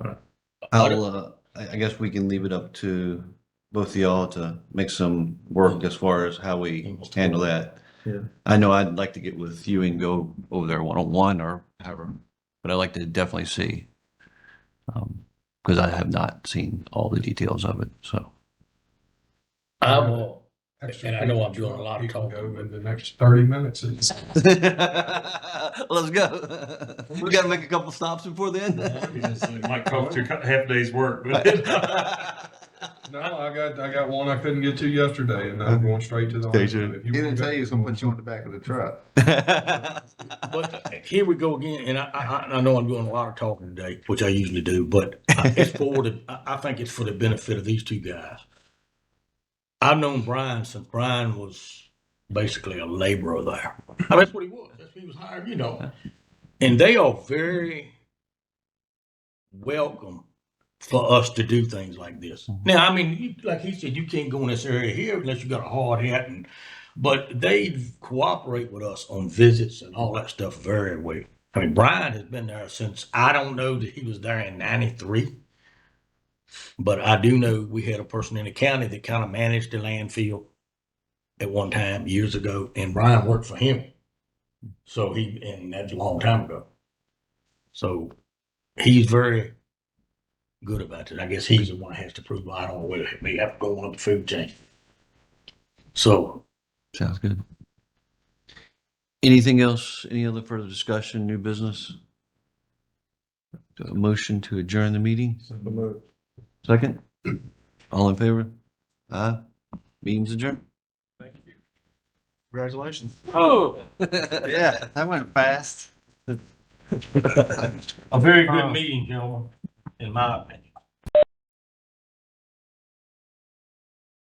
I guess we can leave it up to both of y'all to make some work as far as how we handle that. Yeah. I know I'd like to get with you and go over there one-on-one or however, but I'd like to definitely see. Because I have not seen all the details of it, so. And I know I'm doing a lot of talking. In the next 30 minutes. Let's go. We gotta make a couple stops before then. Might cost you a half day's work, but. No, I got one I couldn't get to yesterday, and I'm going straight to the. He hospital. If you didn't wanna tell go- you he was gonna put you on the back of the truck. But here we go again, and I know I'm doing a lot of talking today, which I usually do, but it's I think it's for the benefit of these two guys. I've known Brian since Brian was basically a laborer there. I mean, that's what he was. That's what he was hired, you know. And they are very welcome for us to do things like this. Now, I mean, like he said, you can't go in this area here unless you got a hard hat, but they cooperate with us on visits and all that stuff very well. I mean, Brian has been there since, I don't know that he was there in 93. But I do know we had a person in the county that kind of managed the landfill at one time years ago, and Brian worked for him. So and that's a long time ago. So he's very good about it. I guess he's the one that has to prove. I don't know whether he have to go on up the food chain. So Sounds good. Anything else? Any other further discussion, new business? A motion to adjourn the meeting? Second? All in favor? Aye. Meeting's adjourned. Congratulations. Oh, Yeah, that went fast. a very good meeting, gentlemen, in my opinion.